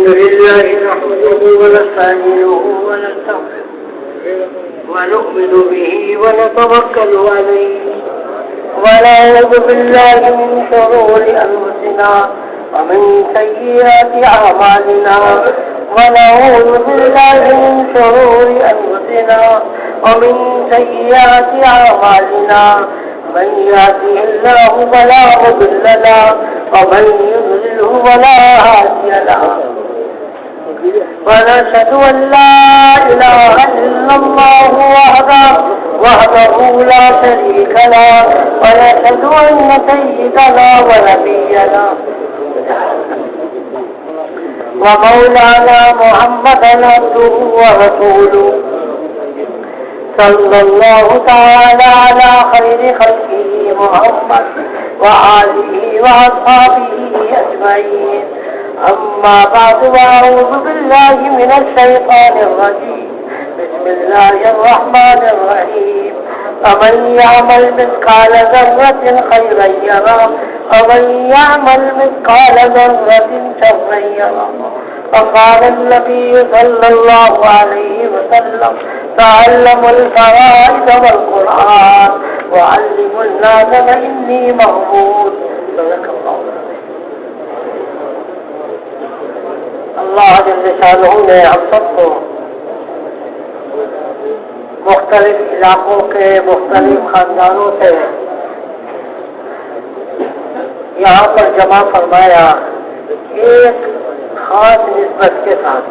الحمد لله نحمده ونستعينه ونستغفره ونؤمن به ونتوكل عليه ونعوذ بالله من شرور أنفسنا ومن سيئات أعمالنا ونعوذ بالله من شرور أنفسنا ومن سيئات أعمالنا من يهده الله فلا مضل له ومن يضلله فلا هادي له ونشهد أن لا إله إلا الله وحده لا شريك له ونشهد أن سيدنا ونبينا ومولانا محمدا عبده ورسوله صلى الله تعالى على خير خلقه محمد وآله وأصحابه أجمعين أما بعد وأعوذ بالله من الشيطان الرجيم بسم الله الرحمن الرحيم فمن يعمل مثقال ذرة خيرا يره ومن يعمل مثقال ذرة شرا يره فقال النبي صلى الله عليه وسلم تعلموا الفرائض والقرآن وعلموا الناس فإني مغبون صدق الله. اللہ جل شانہ نے ہم سب کو مختلف علاقوں کے مختلف خاندانوں سے یہاں پر جمع فرمایا ایک خاص نسبت کے ساتھ.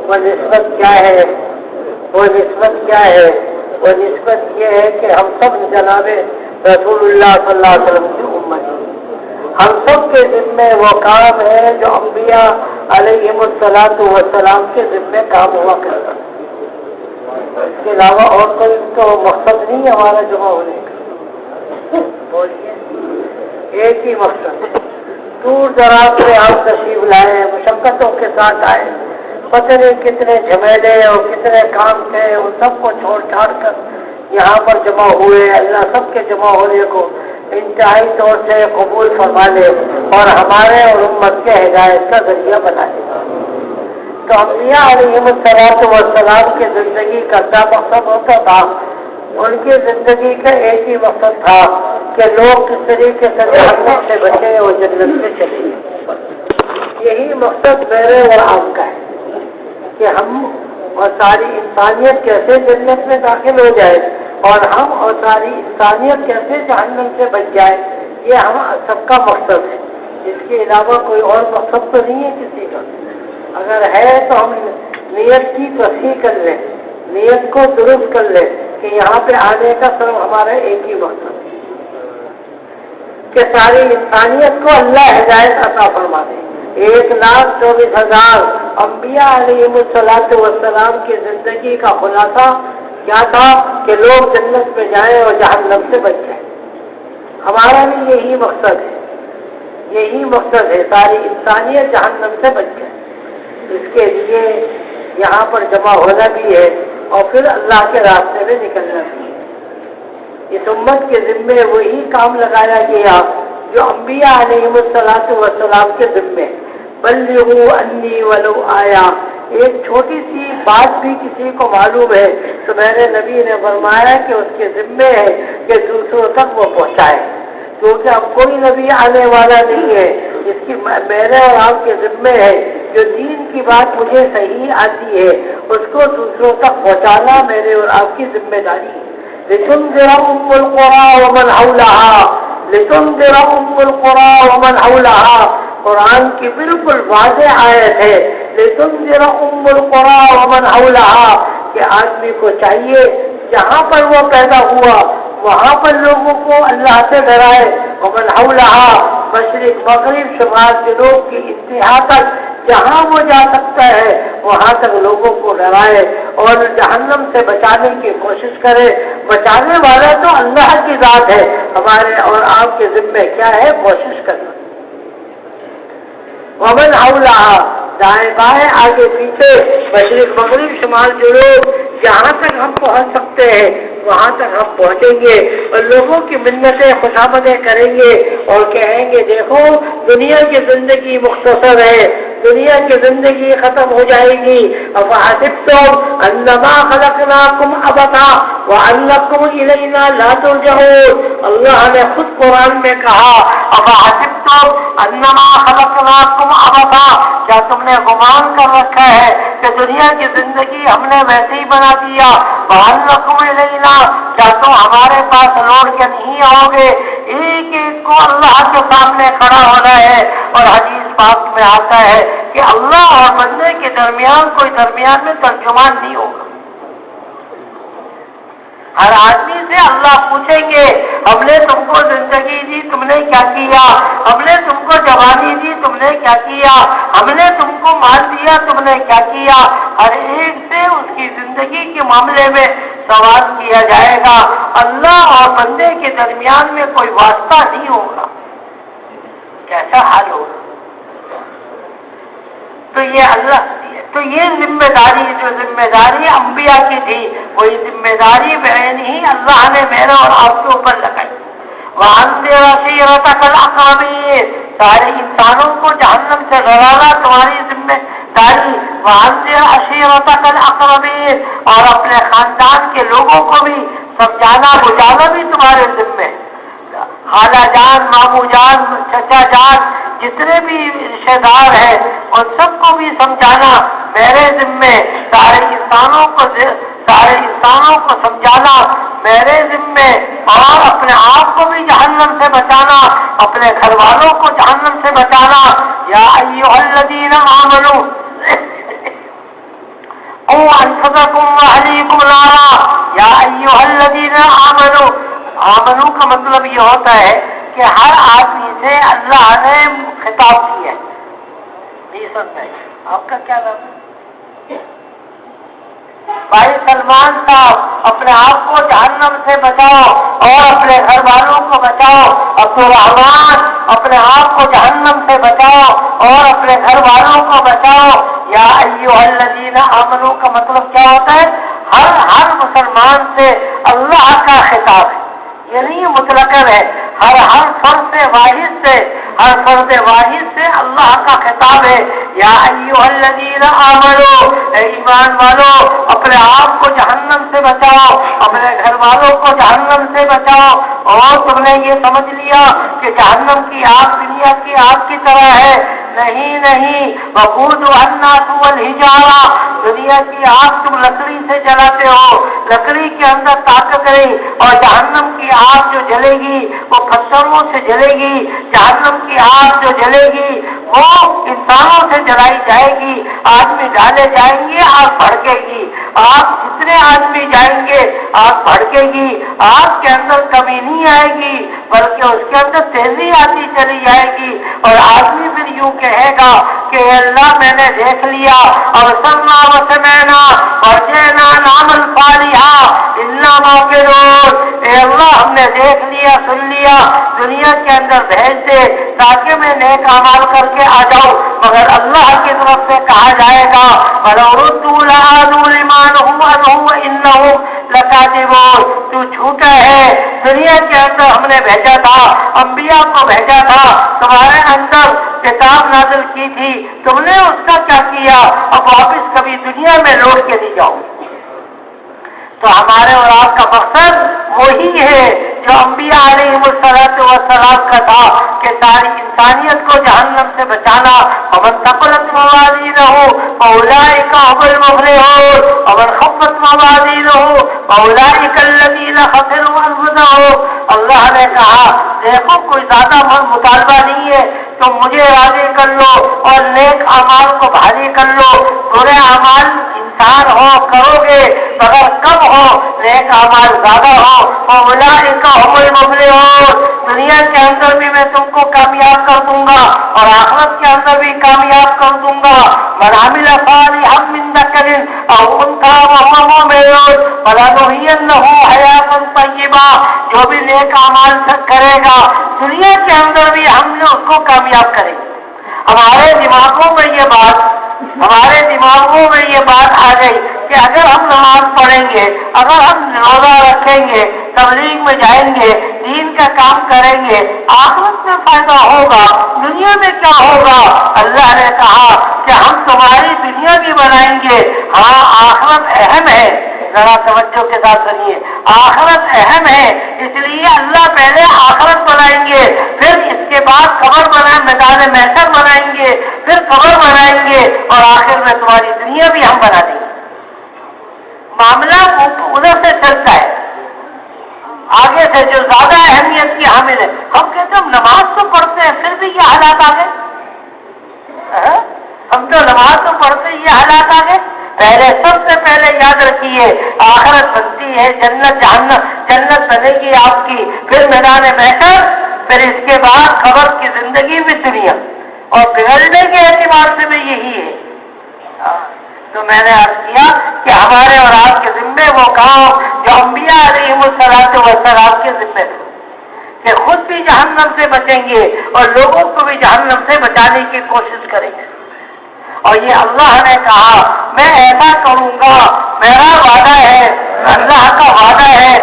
وہ نسبت کیا ہے؟ وہ نسبت یہ ہے کہ ہم سب جناب رسول اللہ صلی اللہ علیہ وسلم کی امت ہیں. ہم سب کے ذمے وہ کام ہے جو انبیاء علیہم السلام کے ذمے کام ہوا کرتا. اس کے علاوہ اور کوئی تو مقصد نہیں ہمارا جمع ہونے کا. بولیے ایک ہی مقصد. دور دراز سے آپ تشریف لائے, مشقتوں کے ساتھ آئے, پتہ نہیں کتنے جھمیلے اور کتنے کام تھے, ان سب کو چھوڑ چھاڑ کر یہاں پر جمع ہوئے. اللہ سب کے جمع ہونے کو انتہائی طور سے قبول فرما لے اور ہمارے اور امت کے ہدایت کا ذریعہ بنا لے. تو انبیاء علیہم السلام کی زندگی کا کیا مقصد ہوتا تھا؟ ان کی زندگی کا ایک ہی مقصد تھا کہ لوگ کس طریقے سے جہنم سے بچے اور جنت سے چلے. یہی مقصد میرے اور آپ کا ہے کہ ہم اور ساری انسانیت کیسے جنت میں داخل ہو جائے اور ہم اور ساری انسانیت کیسے جہنم سے بچ جائے. یہ ہم سب کا مقصد ہے. اس کے علاوہ کوئی اور مقصد تو نہیں ہے کسی کا. اگر ہے تو ہم نیت کی تصحیح کر لیں, نیت کو درست کر لیں کہ یہاں پہ آنے کا صرف ہمارا ایک ہی مقصد ہے کہ ساری انسانیت کو اللہ ہدایت عطا فرما دے. 1,24,000 انبیاء علیہم السلام کی زندگی کا خلاصہ کیا تھا کہ لوگ جنت میں جائیں اور جہنم سے بچ جائیں. ہمارا بھی یہی مقصد ہے, ساری انسانیت جہنم سے بچ جائے. اس کے لیے یہاں پر جمع ہونا بھی ہے اور پھر اللہ کے راستے میں نکلنا بھی ہے. اس امت کے ذمے وہی کام لگایا گیا جو انبیاء علیہم السلام کے ذمے. بلغوا انی ولو آیا. ایک چھوٹی سی بات بھی کسی کو معلوم ہے تو میرے نبی نے فرمایا کہ اس کے ذمے ہے کہ دوسروں تک وہ پہنچائے, کیونکہ اب کوئی نبی آنے والا نہیں ہے. اس کی میرے اور آپ کے ذمے ہے جو دین کی بات مجھے صحیح آتی ہے اس کو دوسروں تک پہنچانا میرے اور آپ کی ذمہ داری ہے. لتنذر ام القرى ومن حولها, لتنذر ام القرى ومن حولها. قرآن کی بالکل واضح آیت ہے لتنذر ام القرى ومن حولها کہ آدمی کو چاہیے جہاں پر وہ پیدا ہوا وہاں پر لوگوں کو اللہ سے ڈرائے. ومن حولها مشرق مغرب شمال جنوب کی انتہا تک جہاں وہ جا سکتا ہے وہاں تک لوگوں کو ڈرائے اور جہنم سے بچانے کی کوشش کرے. بچانے والا تو اللہ کی ذات ہے, ہمارے اور آپ کے ذمے کیا ہے کوشش کرنا. ومن حولها دائیں بائیں آگے پیچھے مشرق مغرب شمال جنوب جہاں تک ہم پہنچ سکتے ہیں وہاں تک ہم پہنچیں گے اور لوگوں کی منتیں خوشامدیں کریں گے اور کہیں گے دیکھو دنیا کی زندگی مختصر ہے, دنیا کی زندگی ختم ہو جائے گی. افحسبتم انما خلقناکم عبثا وانکم الینا لا ترجعون. اللہ نے خود قرآن میں کہا افحسبتم انما خلقناکم عبثا، کیا تم نے گمان کر رکھا ہے کہ دنیا کی زندگی ہم نے ویسے ہی بنا دیا؟ وانکم الینا، کیا تم ہمارے پاس لوٹ کے نہیں آؤ گے؟ ایک ایک کو اللہ کے سامنے کھڑا ہونا ہے. اور حدیث پاک میں آتا ہے کہ اللہ اور بندے کے درمیان کوئی درمیان میں ترجمان نہیں ہوگا. ہر آدمی سے اللہ پوچھیں گے ہم نے تم کو زندگی دی، تم نے کیا کیا؟ ہم نے تم کو جوانی دی، تم نے کیا کیا؟ ہم نے تم کو مال دیا، تم نے کیا کیا؟ ہر ایک سے اس کی زندگی کے معاملے میں سوال کیا جائے گا. اللہ اور بندے کے درمیان میں کوئی واسطہ نہیں ہوگا. کیسا حال ہوگا؟ تو یہ ذمہ داری، جو ذمہ داری انبیاء کی تھی، وہی ذمہ داری بعین ہی اللہ نے میرے اور آپ کے اوپر لگائی. وَأَنذِرْ عَشِيرَتَكَ الْأَقْرَبِينَ، سارے انسانوں کو جہنم سے ڈرانا تمہاری ذمہ داری. وَأَنذِرْ عَشِيرَتَكَ الْأَقْرَبِينَ، اور اپنے خاندان کے لوگوں کو بھی سمجھانا بجانا بھی تمہارے ذمہ. خالہ جان، ماموں جان، چچا جان، جتنے بھی رشتے دار ہیں ان سب کو بھی سمجھانا میرے ذمے. سارے انسانوں کو سمجھانا میرے ذمے، اور اپنے آپ کو بھی جہنم سے بچانا، اپنے گھر والوں کو جہنم سے بچانا. یا ایھا الذین آمنوا قوا انفسکم واہلیکم نارا. یا ایھا الذین آمنوا، آمنو کا مطلب یہ ہوتا ہے کہ ہر آدمی سے اللہ نے خطاب کیا ہے. نہیں سنتا ہے. آپ کا کیا نام ہے؟ بھائی سلمان صاحب، اپنے آپ کو جہنم سے بچاؤ اور اپنے گھر والوں کو بچاؤ. عبدالرحمان، اپنے آپ کو جہنم سے بچاؤ اور اپنے گھر والوں کو بچاؤ. یا ایھا الذین آمنو کا مطلب کیا ہوتا ہے؟ ہر مسلمان سے اللہ کا خطاب ہے. یہ نہیں مطلقاً ہے، ہر فرد واحد سے اللہ کا خطاب ہے. یا ایھا الذین آمنوا، اے ایمان والو، اپنے آپ کو جہنم سے بچاؤ، اپنے گھر والوں کو جہنم سے بچاؤ. اور تم نے یہ سمجھ لیا کہ جہنم کی آگ دنیا کی آگ کی طرح ہے؟ نہیں. وقودھا الناس والحجارہ، دنیا کی آگ تم لکڑی سے جلاتے ہو، لکڑی کے اندر طاقت نہیں. اور جہنم کی آگ جو جلے گی وہ پتھروں سے جلے گی. جہنم کی آگ جو جلے گی وہ انسانوں سے جلائی جائے گی. آدمی ڈالے جائیں گے، آگ بھڑکے گی. آگ جتنے آدمی جائیں گے آگ بھڑکے گی. آگ کے اندر کمی نہیں آئے گی بلکہ اس کے اندر تیزی آتی چلی جائے گی. اور آدمی پھر یوں کہے گا کہ اللہ میں نے دیکھ لیا، اب سمعنا وسمعنا ورجعنا نعمل صالحا انا موقنون. اے اللہ ہم نے دیکھ لیا، سن لیا، دنیا کے اندر بھیج دے تاکہ میں نیک اعمال کر کے آ جاؤں. مگر اللہ کی طرف سے کہا جائے گا وَلَوْ رُدُّوا لَعَادُوا لِمَا نُهُوا عَنْهُ وَإِنَّهُمْ لَكَاذِبُونَ. تو جھوٹا ہے. دنیا کے اندر ہم نے بھیجا تھا، انبیاء کو بھیجا تھا، تمہارے اندر کتاب نازل کی تھی، تم نے اس کا کیا کیا؟ اب واپس کبھی دنیا میں لوٹ کے نہیں جاؤ. تو ہمارے اور آپ کا مقصد وہی ہے جو انبیاء علیہ السلام کا تھا کہ ساری انسانیت کو جہنم سے بچانا. ومن ثقلت موازینہ فاولئک هم المفلحون ومن خفت موازینہ فاولئک الذین خسروا انفسهم. اللہ نے کہا دیکھو کوئی زیادہ مطالبہ نہیں ہے، تم مجھے راضی کر لو اور نیک اعمال کو بھاری کر لو. برے اعمال انسان ہو کرو گے مگر کم ہو، نیک اعمال زیادہ ہو. فاولئک هم المفلحون. دنیا کے اندر بھی میں تم کو کامیاب کر دوں گا اور آخرت کے اندر بھی کامیاب کر دوں گا. من عمل صالحا من ذکر او انثى وهو مؤمن فلنحيينه حیاة طیبہ. جو بھی نیک اعمال کرے گا دنیا کے اندر بھی ہم نے اس کو کامیاب کریں گے. ہمارے دماغوں میں یہ بات آ گئی کہ اگر ہم نماز پڑھیں گے، اگر ہم روزہ رکھیں گے، تبلیغ میں جائیں گے، دین کا کام کریں گے، آخرت میں فائدہ ہوگا، دنیا میں کیا ہوگا؟ اللہ نے کہا کہ ہم تمہاری دنیا بھی بنائیں گے، ہاں آخرت اہم ہے، ذرا توجہ کے ساتھ سنیے، آخرت اہم ہے، اس لیے اللہ پہلے آخرت بنائیں گے، پھر اس کے بعد قبر بنائیں، میدان محشر بنائیں گے، پھر قبر بنائیں گے، اور آخر میں تمہاری دنیا بھی ہم بنا دیں گے۔ معاملہ ادھر سے چلتا ہے، آگے سے جو زیادہ اہمیت کی حامل ہے۔ ہم کہتے ہیں نماز تو پڑھتے ہیں پھر بھی یہ حالات آ گئے، ہم تو نماز تو پڑھتے یہ حالات آ گئے۔ پہلے سب سے پہلے یاد رکھیے آخرت بنتی ہے، جنت جہنم، جنت بنے گی آپ کی، پھر میدان محشر، پھر اس کے بعد قبر کی زندگی بھی دنیا، اور بگڑنے کے اعتبار سے بھی یہی ہے۔ تو میں نے عرض کیا کہ ہمارے اور آپ کے ذمے وہ کام جو انبیاء علیہم الصلوۃ والسلام کے ذمے تھے کہ خود بھی جہنم سے بچیں گے اور لوگوں کو بھی جہنم سے بچانے کی کوشش کریں گے۔ اور یہ اللہ نے کہا میں ایسا کروں گا، میرا وعدہ ہے، اللہ کا وعدہ ہے،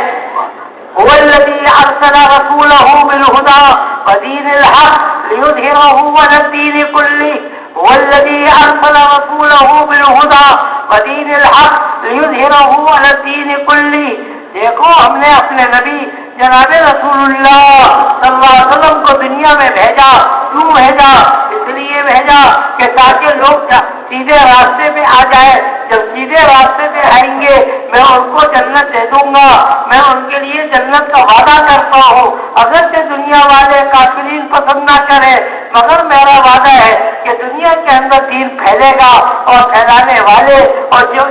هو الذي ارسل رسوله بالهدى ودين الحق ليظهره على الدين كله، هو الذي ارسل رسوله بالهدى ودين الحق ليظهره على الدين كله۔ دیکھو ہم نے اپنے نبی جناب رسول اللہ صلی اللہ علیہ وسلم کو دنیا میں بھیجا، کیوں بھیجا؟ اس لیے بھیجا کہ تاکہ لوگ سیدھے راستے پہ آ جائے، جب سیدھے راستے پہ آئیں گے میں ان کو جنت دے دوں گا، میں ان کے لیے جنت کا وعدہ کرتا ہوں، اگرچہ دنیا والے کافرین پسند نہ کریں، مگر میرا وعدہ ہے کہ دنیا کے اندر دین پھیلے گا، اور پھیلانے والے اور جو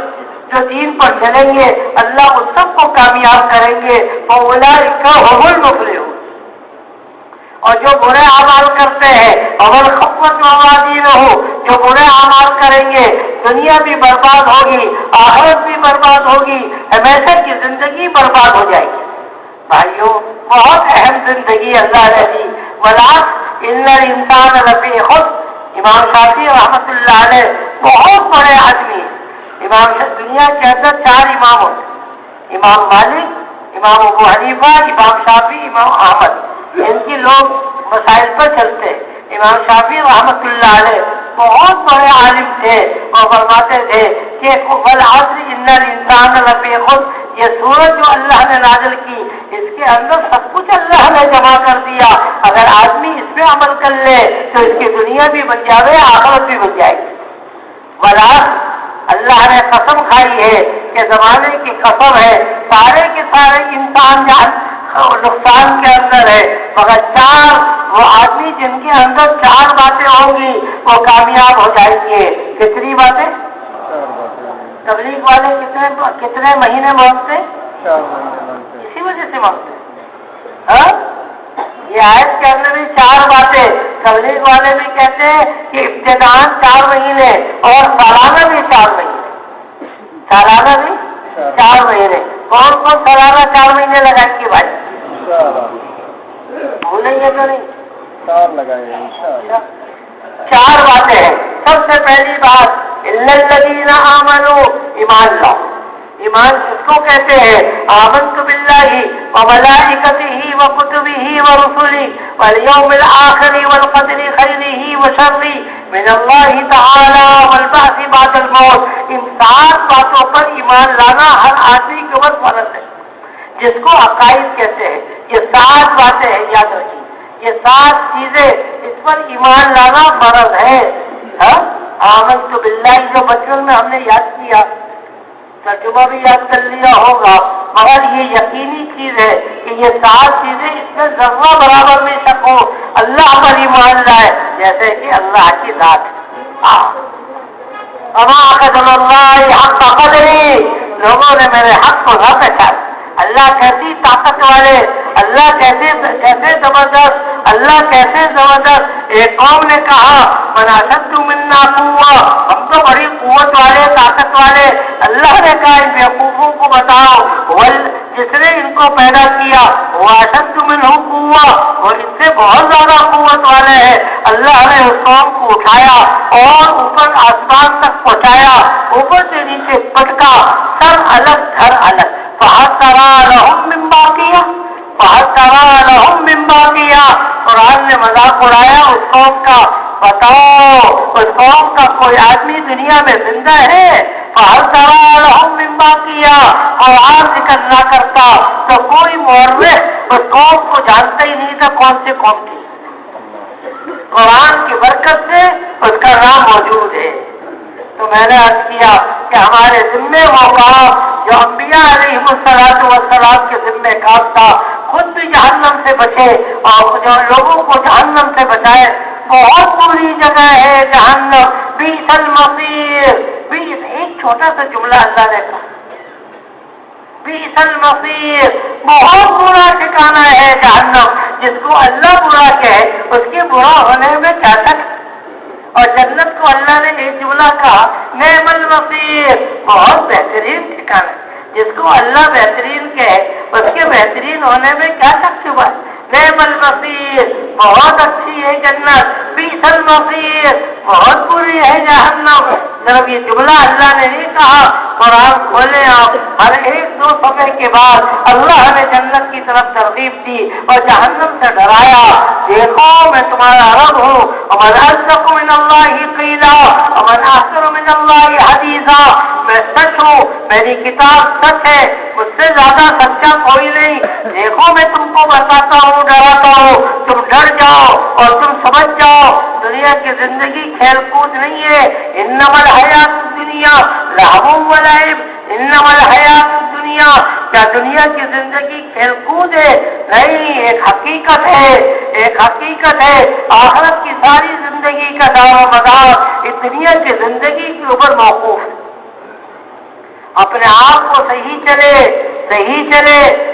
دین پر چلیں گے اللہ ان سب کو کامیاب کریں گے، فاولئک هم المفلحون۔ اور جو برے اعمال کرتے ہیں اول خفت موازین ہو، جو برے اعمال کریں گے دنیا بھی برباد ہوگی، آخرت بھی برباد ہوگی، ہمیشہ کی زندگی برباد ہو جائے گی۔ بھائیو بہت اہم زندگی اللہ نے دی، وَلَعَصْرِ إِنَّ الْإِنسَانَ لَفِي خُسْرٍ۔ امام شافعی رحمۃ اللہ علیہ بہت بڑے آدمی، امام دنیا کے اندر 4 امام ہوتے، امام مالک، امام ابو حنیفہ، امام شافعی، امام احمد، ان کی لوگ مسائل پر چلتے۔ امام شافعی رحمۃ اللہ علیہ بہت بڑے عالم تھے اور فرماتے تھے کہ والعصر ان الانسان لفی خسر، یہ سورج جو اللہ نے نازل کی اس کے اندر سب کچھ اللہ نے جمع کر دیا، اگر آدمی اس پہ عمل کر لے تو اس کی دنیا بھی بن جائے، آخرت بھی بن جائے گی۔ والعصر اللہ نے قسم کھائی ہے کہ زمانے کی قسم ہے، سارے کے سارے انسان نقصان کے اندر ہے، مگر 4 وہ آدمی جن کے اندر 4 باتیں ہوں گی وہ کامیاب ہو جائیں گے۔ کتنی باتیں؟ تبلیغ والے کتنے مہینے مانگتے؟ اسی وجہ سے مانگتے۔ یہ آیت کے اندر بھی 4 باتیں، تبلیغ والے بھی کہتے ہیں کہ ابتداءً 4 مہینے اور سالانہ بھی 4 مہینے، سالانہ بھی 4 مہینے۔ کون کون سالانہ 4 مہینے لگائیں گے بھائی؟ بھولیں گے تو نہیں؟ 4 لگائیں گے۔ 4 باتیں ہیں۔ سب سے پہلی بات اِلَّا الَّذِينَ آمَنُوا، ایمان لاؤ۔ ایمان کس کو کہتے ہیں؟ آمنت باللہ وملائکتہ وکتبہ ورسلہ والیوم الآخر والقدر خیرہ وشرہ من اللہ تعالی والبعث بعد الموت۔ ان 7 باتوں پر ایمان لانا ہر آدمی کے اوپر فرض ہے، جس کو عقائد کہتے ہیں۔ یہ 7 باتیں ہیں، یاد رکھیے، یہ 7 چیزیں اس پر ایمان لانا فرض ہے۔ آمنت باللہ جو بچپن میں ہم نے یاد کیا، ترجمہ بھی یاد کر لیا ہوگا، مگر یہ یقینی چیز ہے کہ یہ 7 چیزیں اس میں ذرہ برابر بھی شک ہو، اللہ پر ایمان لائے، جیسے کہ اللہ کی ذات۔ اما قدر اللہ حق قدری، لوگوں نے میرے حق کو نہ پہچانا۔ اللہ کیسی طاقت والے، اللہ کیسے زبردست، اللہ کیسے زبردست۔ ایک قوم نے کہا من اشد منا قوہ، ہم تو بڑی قوت والے، طاقت والے۔ اللہ نے کہا ان بیوقوفوں کو بتاؤ جس نے ان کو پیدا کیا وہ اشد منہ قوہ، اور اس سے بہت زیادہ قوت والے ہیں۔ اللہ نے اس قوم کو اٹھایا اور اوپر آسمان تک پہنچایا، اوپر سے نیچے پٹکا، سر الگ گھر الگ۔ فَهَلْ تَرَىٰ لَهُم مِّن بَاقِيَةٍ، فَهَلْ تَرَىٰ لَهُم مِّن بَاقِيَةٍ۔ قرآن نے مذاق اڑایا اس قوم کا بتاؤ اس قوم کا کوئی آدمی دنیا میں زندہ ہے؟ فَهَلْ تَرَىٰ لَهُم مِّن بَاقِيَةٍ قرآن ذکر نہ کرتا تو کوئی مورخ اس قوم کو جانتا ہی نہیں تھا کون سے قوم کی. قرآن کی برکت سے اس کا نام موجود ہے. تو میں نے عرض کیا کہ ہمارے ذمے وہ کام جو انبیاء علیہم السلام کے ذمے کام تھا، خود بھی جہنم سے بچے اور جو لوگوں کو جہنم سے بچائے. بہت بری جگہ ہے جہنم، بئس المصیر. ایک چھوٹا سا جملہ اللہ نے کہا، بئس المصیر، بہت برا ٹھکانہ ہے جہنم. جس کو اللہ برا کہے اس کے برا ہونے میں کیا شک. اور جنت کو اللہ نے ایک جملہ کہا، نعم المصیر، بہت بہترین ٹھکانہ. جس کو اللہ بہترین کہے اس کے بہترین ہونے میں کیا شک شبہ. نعم المصیر، بہت اچھی ہے جنت. بئس المصیر، بہت بری ہے جہنم. جب یہ جملہ اللہ نے نہیں کہا، قرآن کھولے آپ ہر ایک دو صفحے کے بعد اللہ نے جنت کی طرف ترغیب دی اور جہنم سے ڈرایا. دیکھو میں تمہارا رب ہوں، ومن اصدق من اللہ قیلا ومن احسن من اللہ حدیثا. میں سچ ہوں، میری کتاب سچ ہے، مجھ سے زیادہ سچا کوئی نہیں. دیکھو میں تم کو بتاتا ہوں، ڈراتا ہوں، تم ڈر جاؤ اور تم سمجھ جاؤ دنیا کی زندگی کھیل کود نہیں ہے. انما الحیات الدنیا لہو و لعب. انما الحیات الدنیا، کیا دنیا کی زندگی کھیل کود ہے؟ نہیں، ایک حقیقت ہے، ایک حقیقت ہے. آخرت کی ساری زندگی کا دار و مدار اس دنیا کی زندگی کے اوپر موقوف ہے. اپنے آپ کو صحیح چلے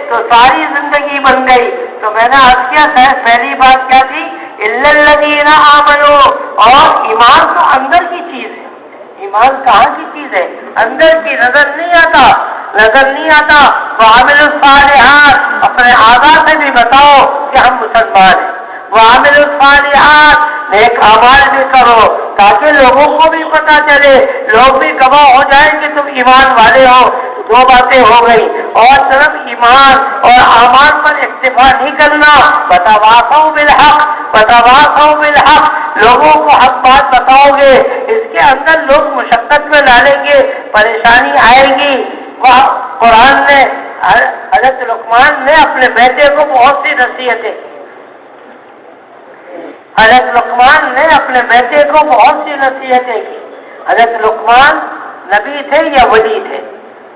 تو ساری زندگی بن گئی. تو میں نے عرض کیا پہلی بات کیا تھی؟ الا الذین آمنوا. اور ایمان تو اندر کی چیز ہے. ایمان کہاں کی چیز ہے؟ اندر کی. نظر نہیں آتا. وعملوا الصالحات، اپنے اعضاء سے بھی بتاؤ کہ ہم مسلمان ہیں. وعملوا الصالحات، نیک اعمال بھی کرو تاکہ لوگوں کو بھی پتہ چلے، لوگ بھی گواہ ہو جائیں کہ تم ایمان والے ہو. دو باتیں ہو گئی. اور صرف ایمان اور اعمال پر اکتفا نہیں کرنا. وتواصوا بالحق، لوگوں کو حق بات بتاؤ گے، اس کے اندر لوگ مشقت میں ڈالیں گے، پریشانی آئے گی. وہ قرآن نے حضرت لقمان نے اپنے بیٹے کو بہت سی نصیحتیں کی. حضرت لقمان نے اپنے بیٹے کو بہت سی نصیحتیں کی. حضرت لقمان نبی تھے یا ولی تھے؟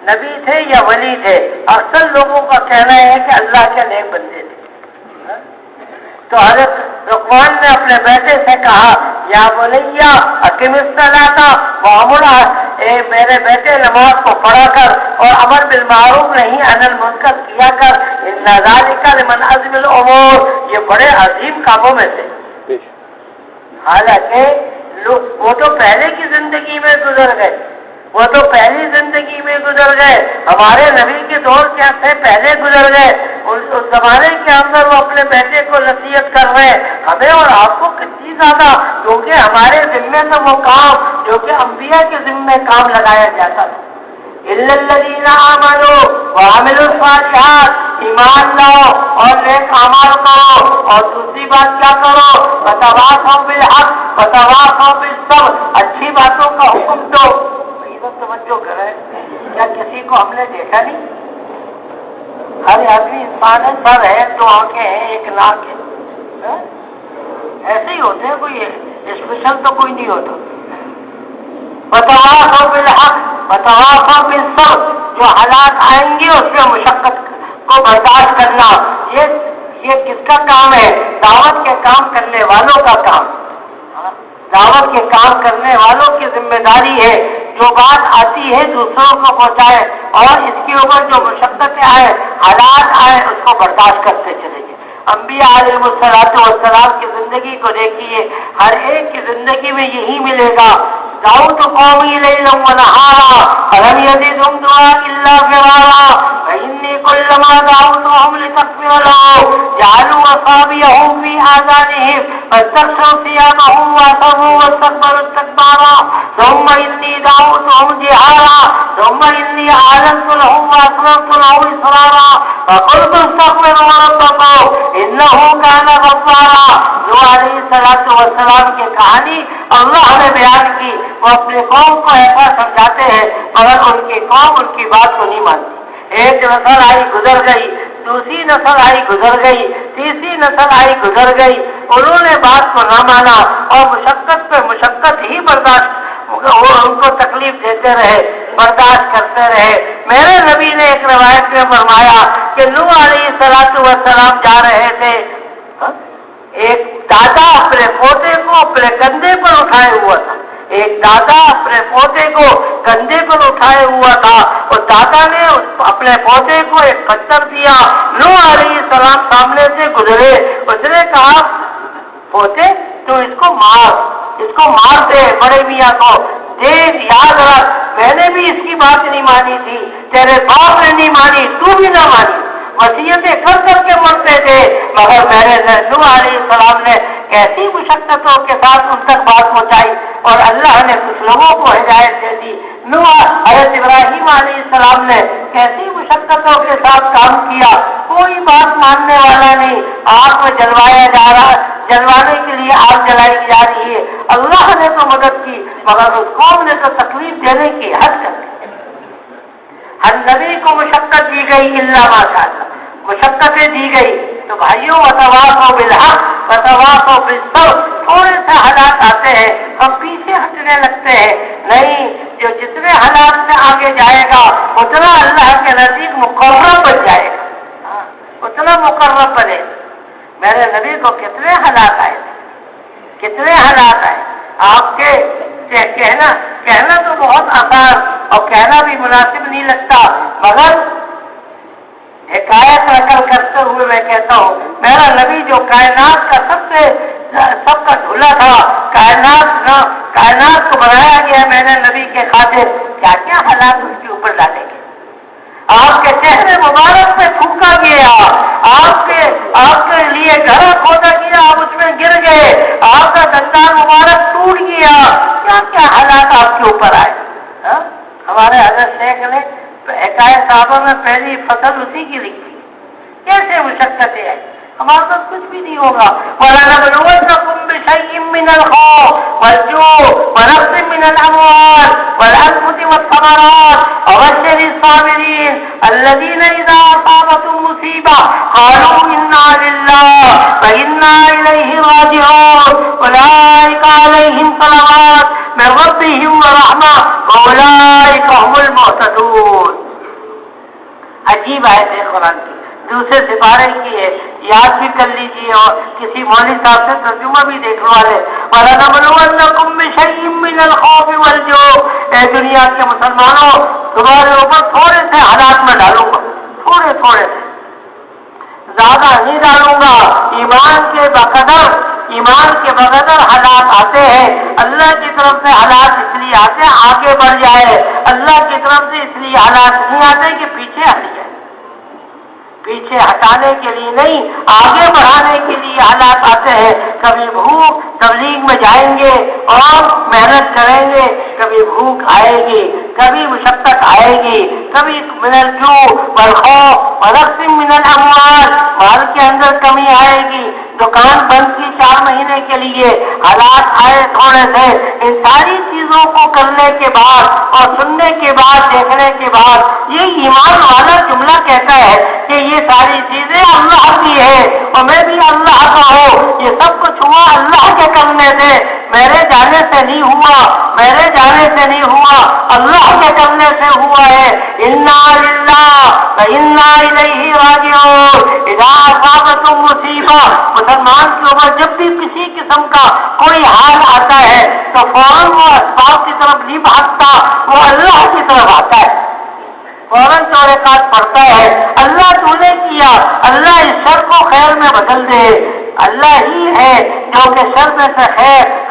نبی تھے یا ولی تھے؟ اکثر لوگوں کا کہنا ہے کہ اللہ کے نیک بندے تھے. تو حضرت لقمان نے اپنے بیٹے سے کہا، یا بنیا اقم الصلاۃ وامر، اے میرے بیٹے نماز کو پڑھا کر اور امر بالمعروف نہی عن المنکر کیا کر. ان ذالک لمن عزم الامور، یہ بڑے عظیم کاموں میں سے. حالانکہ وہ تو پہلے کی زندگی میں گزر گئے، ہمارے نبی کے دور کے سے پہلے گزر گئے. اس زمانے کے اندر وہ اپنے بیٹے کو نصیحت کر رہے. ہمیں اور آپ کو کتنی زیادہ، کیونکہ ہمارے ذمے میں وہ کام جو کہ انبیاء کے ذمے کام لگایا جاتا تھا. الا الذین آمنوا وعملوا الصالحات، ایمان لاؤ اور نیک اعمال کرو. اور دوسری بات کیا کرو؟ وتواصوا بالحق وتواصوا بالصبر، اچھی باتوں کا حکم دو. توجہ کریں، کیا کسی کو ہم نے دیکھا نہیں؟ ہر آدمی انسان ہے، سر ہے، دو آنکھیں ہیں، ایک ناک ہے. ایسے ہی ہوتے ہیں، کوئی اسپیشل تو کوئی نہیں ہوتا. وتواصوا بالحق وتواصوا بالصبر، جو حالات آئیں گے اس میں مشقت کو برداشت کرنا. یہ کس کا کام ہے؟ دعوت کے کام کرنے والوں کا کام. دعوت کے کام کرنے والوں کی ذمہ داری ہے جو بات آتی ہے دوسروں کو پہنچائے، اور اس کے اوپر جو مشقتیں آئے، حالات آئے، اس کو برداشت کرتے چلے گئے. انبیاء علیہ السلام کی زندگی کو دیکھیے، ہر ایک کی زندگی میں یہی ملے گا. دعوت قومی لیلا ونہارا فلم یزدہم دعائی الا فرارا فإنی کلما دعوتہم لتغفر لهم جعلوا اصابعهم في آذانهم واستغشوا ثيابهم وأصروا واستكبروا استكبارا ثم إني دعوتهم جهارا ثم إني أعلنت لهم وأسررت لهم إسرارا فقلت استغفروا ربكم إنه كان غفارا. نوح علیہ السلام کی کہانی اللہ نے بیان کی. وہ اپنے قوم کو ایسا سمجھاتے ہیں مگر ان کی قوم ان کی بات کو نہیں مانتی. ایک نسل آئی گزر گئی, دوسری نسل آئی گزر گئی, تیسری نسل آئی گزر گئی. انہوں نے بات کو نہ مانا اور مشقت پہ مشقت ہی برداشت, ان کو تکلیف دیتے رہے, برداشت کرتے رہے. میرے نبی نے ایک روایت میں فرمایا کہ نوح علیہ السلام جا رہے تھے, ایک دادا اپنے پوتے کو اپنے کندھے پر اٹھائے ہوا تھا. ایک دادا اپنے پوتے کو کندھے پر اٹھائے ہوا تھا اور دادا نے اپنے پوتے کو ایک پتھر دیا. نوح علیہ السلام سامنے سے گزرے, اس نے کہا پوتے تو اس کو مار دے, بڑے میاں کو دیکھ, یاد رکھ میں نے بھی اس کی بات نہیں مانی تھی, تیرے باپ نے نہیں مانی, تو بھی نہ مانی. وصیتیں کر کے مرتے تھے مگر میرے نوح علیہ السلام نے کیسی مشقتوں کے ساتھ ان تک بات پہنچائی اور اللہ نے کچھ لوگوں کو ہدایت دے دی. حضرت ابراہیم علیہ السلام نے کیسی مشقتوں کے ساتھ کام کیا, کوئی بات ماننے والا نہیں, آگ میں جلوانے کے لیے آگ جلائی جا رہی ہے. اللہ نے تو مدد کی مگر اس قوم نے تو تکلیف دینے کی حد کر دی. ہر نبی کو مشقت دی گئی الا ماشاء اللہ, مشقتیں دی گئی. تو بھائیوں وتواصوا بالحق وتواصوا بالصبر, تھوڑے سے حالات آتے ہیں ہم پیچھے ہٹنے لگتے ہیں. نہیں, جو جتنے حالات سے آگے جائے گا اتنا اللہ کے نزدیک مقرب بن جائے گا, اتنا مقرب بنے. میرے نبی کو کتنے حالات آئے, آپ کے کہنا تو بہت آسان اور کہنا بھی مناسب نہیں لگتا مگر حکایت نقل کرتے ہوئے میں کہتا ہوں میرا نبی جو کائنات کا سب کا دھلا تھا, کائنات کو بنایا گیا میں نے نبی کے خاطر, کیا کیا حالات اس کے اوپر ڈالے گئے. آپ کے چہرے مبارک میں تھوکا گیا, آپ کے لیے گھر کھودا گیا, آپ اس میں گر گئے, آپ کا دندان مبارک ٹوٹ گیا, کیا کیا حالات آپ کے اوپر آئے. ہمارے حضرت شیخ نے حکایت صحابہ میں پہلی فصل اسی کی لکھی, کیسے مشقتیں آئی. ہمارے پاس کچھ بھی نہیں ہوگا. وَلَنَبْلُوَنَّكُمْ بِشَيْءٍ مِّنَ الْخَوْفِ وَالْجُوعِ وَنَقْصٍ مِّنَ الْأَمْوَالِ وَالْأَنفُسِ وَالثَّمَرَاتِ وَبَشِّرِ الصَّابِرِينَ الَّذِينَ إِذَا أَصَابَتْهُمْ مُصِيبَةٌ قَالُوا إِنَّا لِلَّهِ وَإِنَّا إِلَيْهِ رَاجِعُونَ أُولَٰئِكَ عَلَيْهِمْ صَلَوَاتٌ مِّن رَّبِّهِمْ وَرَحْمَةٌ وَأُولَٰئِكَ هُمُ الْمُهْتَدُونَ. عجیب آیت ہے قرآن کی, دوسرے سپارے کی ہے, یاد بھی کر لیجیے اور کسی مولوی صاحب سے ترجمہ بھی دیکھ لو. وَلَنَبْلُوَنَّكُمْ بِشَيْءٍ مِّنَ الْخَوْفِ وَالْجُوعِ, اے دنیا کے مسلمانوں تمہارے اوپر تھوڑے سے حالات میں ڈالوں گا, تھوڑے سے, زیادہ نہیں ڈالوں گا. ایمان کے بغیر حالات آتے ہیں. اللہ کی طرف سے حالات اس لیے آتے ہیں آگے بڑھ جائے, اللہ کی طرف سے اس لیے حالات نہیں آتے کہ پیچھے ہٹ جائے. پیچھے ہٹانے کے لیے نہیں, آگے بڑھانے کے لیے حالات آتے ہیں. کبھی بھوک, تبلیغ میں جائیں گے اور محنت کریں گے, کبھی بھوک آئے گی, کبھی مشقت آئے گی, کبھی من الجوع والخوف ونقص من الاموال, مال کے اندر کمی آئے گی, دکان بند کی 4 مہینے کے لیے, حالات آئے تھوڑے سے. ان ساری چیزوں کو کرنے کے بعد اور سننے کے بعد, دیکھنے کے بعد یہ ایمان والا جملہ کہتا ہے کہ یہ ساری چیزیں اللہ کی ہے اور میں بھی اللہ کا ہوں. یہ سب کچھ ہوا اللہ کے کرنے سے, میرے جانے سے نہیں ہوا, اللہ کے کرنے سے ہوا ہے. انا للہ وانا الیہ راجعون. اذا اصابتم مصیبہ, مسلمان کے اوپر جب بھی کسی قسم کا کوئی حال آتا ہے تو فوراً وہ اسباب کی طرف نہیں بھاگتا, وہ اللہ کی طرف آتا ہے, فوراً توڑکات پڑتا ہے. اللہ تو نے کیا, اللہ اس شر کو خیر میں بدل دے. اللہ ہی ہے جو کہ شر میں سے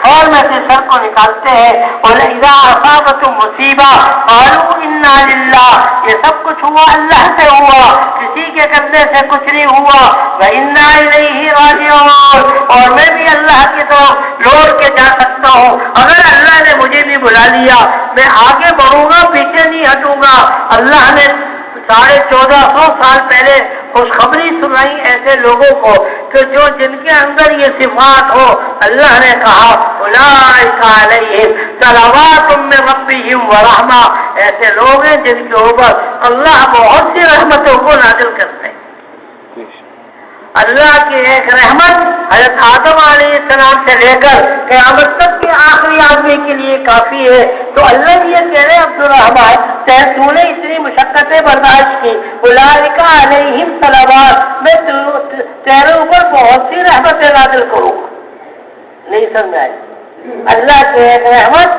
خیر میں سے شر کو نکالتے ہیں. اور اذا اصابتم مصیبہ قالوا انا للہ, یہ سب کچھ ہوا اللہ سے ہوا, کسی کے کرنے سے کچھ نہیں ہوا. وانا الیہ راجعون, اور میں بھی اللہ کی طرف لوٹ کے جا سکتا ہوں. اگر اللہ نے مجھے بھی بلا لیا میں آگے بڑھوں گا، پیچھے نہیں ہٹوں گا۔ اللہ نے 1450 سال پہلے خوشخبری سنائی ایسے لوگوں کو کہ جو جن کے اندر یہ صفات ہو، اللہ نے کہا اولئک علیہم صلوات من ربہم ورحمہ، ایسے لوگ ہیں جن کے اوپر اللہ بہت سی رحمتوں کو نازل کرتے ہیں۔ اللہ کی ایک رحمت حضرت آدم علیہ السلام سے لے کر قیامت تک کے آخری آدمی کے لیے کافی ہے۔ تو اللہ بھی یہ کہہ رہے ہیں عبدالرحمان، تو نے اتنی مشقتیں برداشت کی، اولئک علیہم صلوات، میں تیرے اوپر بہت سی رحمتیں نازل کروں گا۔ نہیں سمجھ آئے؟ اللہ کی ایک رحمت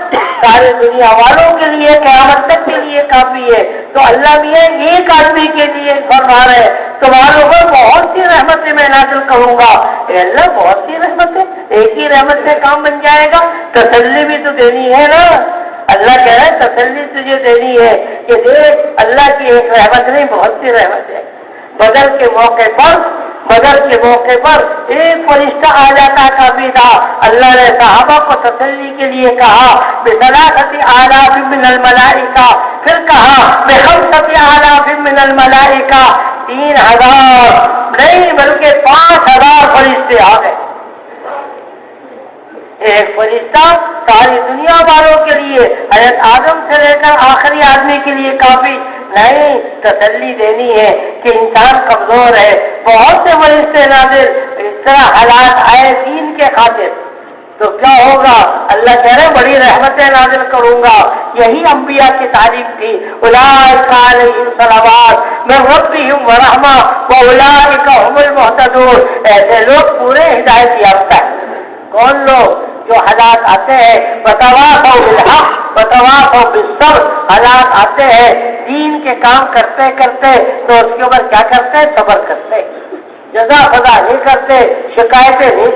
ساری دنیا والوں کے لیے قیامت تک کے لیے کافی ہے۔ تو اللہ بھی ایک آدمی کے لیے فرما رہے تمہارے اوپر بہت سی رحمتیں میں نازل کروں گا۔ اے اللہ بہت سی رحمتیں، ایک ہی رحمت سے کام بن جائے گا؟ تسلی بھی تو دینی ہے نا۔ اللہ کہہ رہے ہیں تسلی تجھے دینی ہے کہ دیکھ اللہ کی ایک رحمت نہیں، بہت سی رحمت ہے۔ بدر کے موقع پر ایک فرشتہ آ جاتا کافی تھا۔ اللہ نے صحابہ کو تسلی کے لیے کہا بثلاثۃ آلاف من الملائکہ، پھر کہا بخمسۃ آلاف من الملائکہ، 3000 نہیں بلکہ 5000 فرشتے آ گئے۔ ایک فرشتہ ساری دنیا والوں کے لیے، حضرت آدم سے لے کر آخری آدمی کے لیے کافی نہیں۔ تسلی دینی ہے کہ انسان کمزور ہے، بہت سے فرشتے نازل، اس طرح حالات آئے دین کے خاطر تو کیا ہوگا؟ اللہ کہہ رہے بڑی رحمتیں نازل کروں گا۔ یہی انبیاء کی تعریف تھی، اولئک علیہم صلوات من ربہم ورحمہ واولئک هم المہتدون، ایسے لوگ پورے ہدایت یافتہ ہیں۔ کون لوگ؟ جو حالات آتے ہیں وتواصوا بالحق وتواصوا بالصبر، حالات آتے ہیں دین کے کام کرتے کرتے تو اس کے اوپر کیا کرتے؟ صبر کرتے، جزا فضا نہیں کرتے، شکایتیں نہیں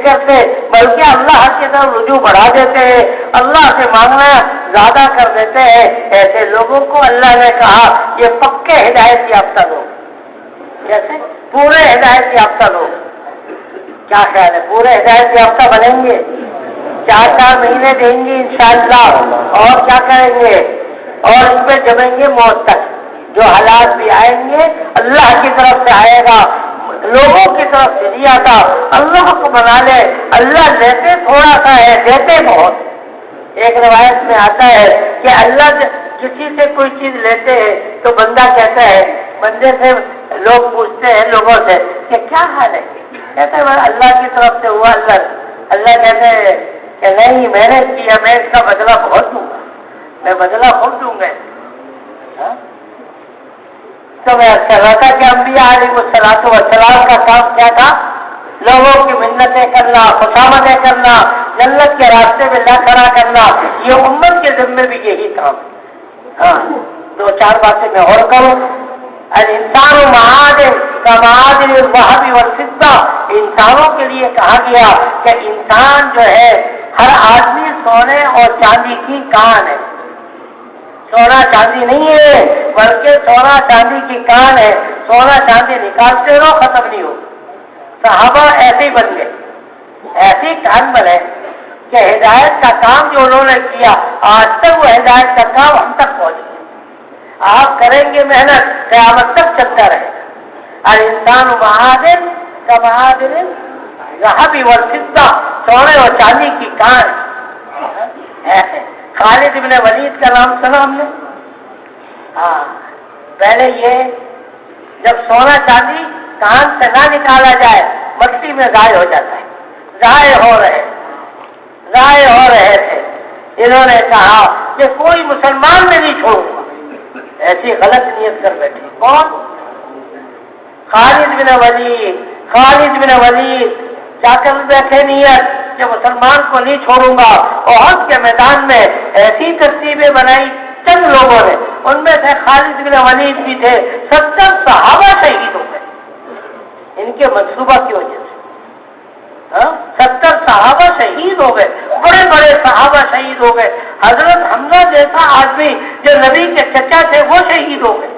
کرتے، بلکہ اللہ کی طرف رجوع بڑھا دیتے ہیں، اللہ سے مانگنا زیادہ کر دیتے ہیں۔ ایسے لوگوں کو اللہ نے کہا یہ پکے ہدایت یافتہ لوگ، جیسے پورے ہدایت یافتہ لوگ۔ کیا خیال ہے پورے ہدایت یافتہ بنیں گے؟ 4 مہینے دیں گے انشاءاللہ، اور کیا کریں گے؟ اور اس پہ جمیں گے موت تک۔ جو حالات بھی آئیں گے اللہ کی طرف سے آئے گا، لوگوں کی طرف سے نہیں آتا۔ اللہ کو بنا لے، اللہ لیتے تھوڑا سا ہے، دیتے بہت۔ ایک روایت میں آتا ہے کہ اللہ کسی سے کوئی چیز لیتے ہیں تو بندہ کہتا ہے، بندے سے لوگ پوچھتے ہیں لوگوں سے کہ کیا حال ہے؟ کہتے ہیں اللہ کی طرف سے ہوا۔ اللہ کہتے ہیں کہ نہیں میں نے کیا، میں اس کا بدلہ بہت دوں گا، میں بدلہ خود دوں گا۔ تو میں صلاح کے انبیاء علیہ السلام کا کام کیا تھا؟ لوگوں کی منتیں کرنا، خوشامدیں کرنا، جنت کے راستے میں لا کھڑا کرنا، یہ امت کے ذمے بھی یہی کام۔ 2-4 باتیں میں اور کروں۔ الانسان معادن کمعادن الذهب والفضہ، انسانوں کے لیے کہا گیا کہ انسان جو ہے ہر آدمی سونے اور چاندی کی کان ہے۔ سونا چاندی نہیں ہے بلکہ سونا چاندی کی کان ہے۔ سونا چاندی نکالتے رہو ختم نہیں ہو۔ صحابہ ایسے ہی بن گئے، ایسی کان بنے کہ ہدایت کا کام جو انہوں نے کیا آج تک وہ ہدایت کا کام ہم تک پہنچ گیا۔ آپ کریں گے محنت قیامت تک چلتا رہے گا۔ اور انسان معادن کمعادن الذهب والفضہ، سونے اور چاندی کی کان ہے۔ خالد بن ولید کا نام سنا ہم نے؟ پہلے یہ جب سونا چاندی کان سے نہ نکالا جائے مٹی میں ضائع ہو جاتا ہے، ضائع ہو رہے تھے۔ انہوں نے کہا کہ کوئی مسلمان میں نہیں چھوڑوں گا، ایسی غلط نیت کر بیٹھے۔ کون؟ خالد بن ولید کیا کر بیٹھے نیت کہ مسلمان کو نہیں چھوڑوں گا۔ احد کے میدان میں ایسی ترتیبیں بنائی چند لوگوں نے، ان میں سے خالد بن ولید بھی تھے۔ 70 صحابہ شہید ہو گئے ان کے منصوبہ کی وجہ سے۔ 70 صحابہ شہید ہو گئے، بڑے بڑے صحابہ شہید ہو گئے۔ حضرت حمزہ جیسا آدمی جو نبی کے چچا تھے وہ شہید ہو گئے۔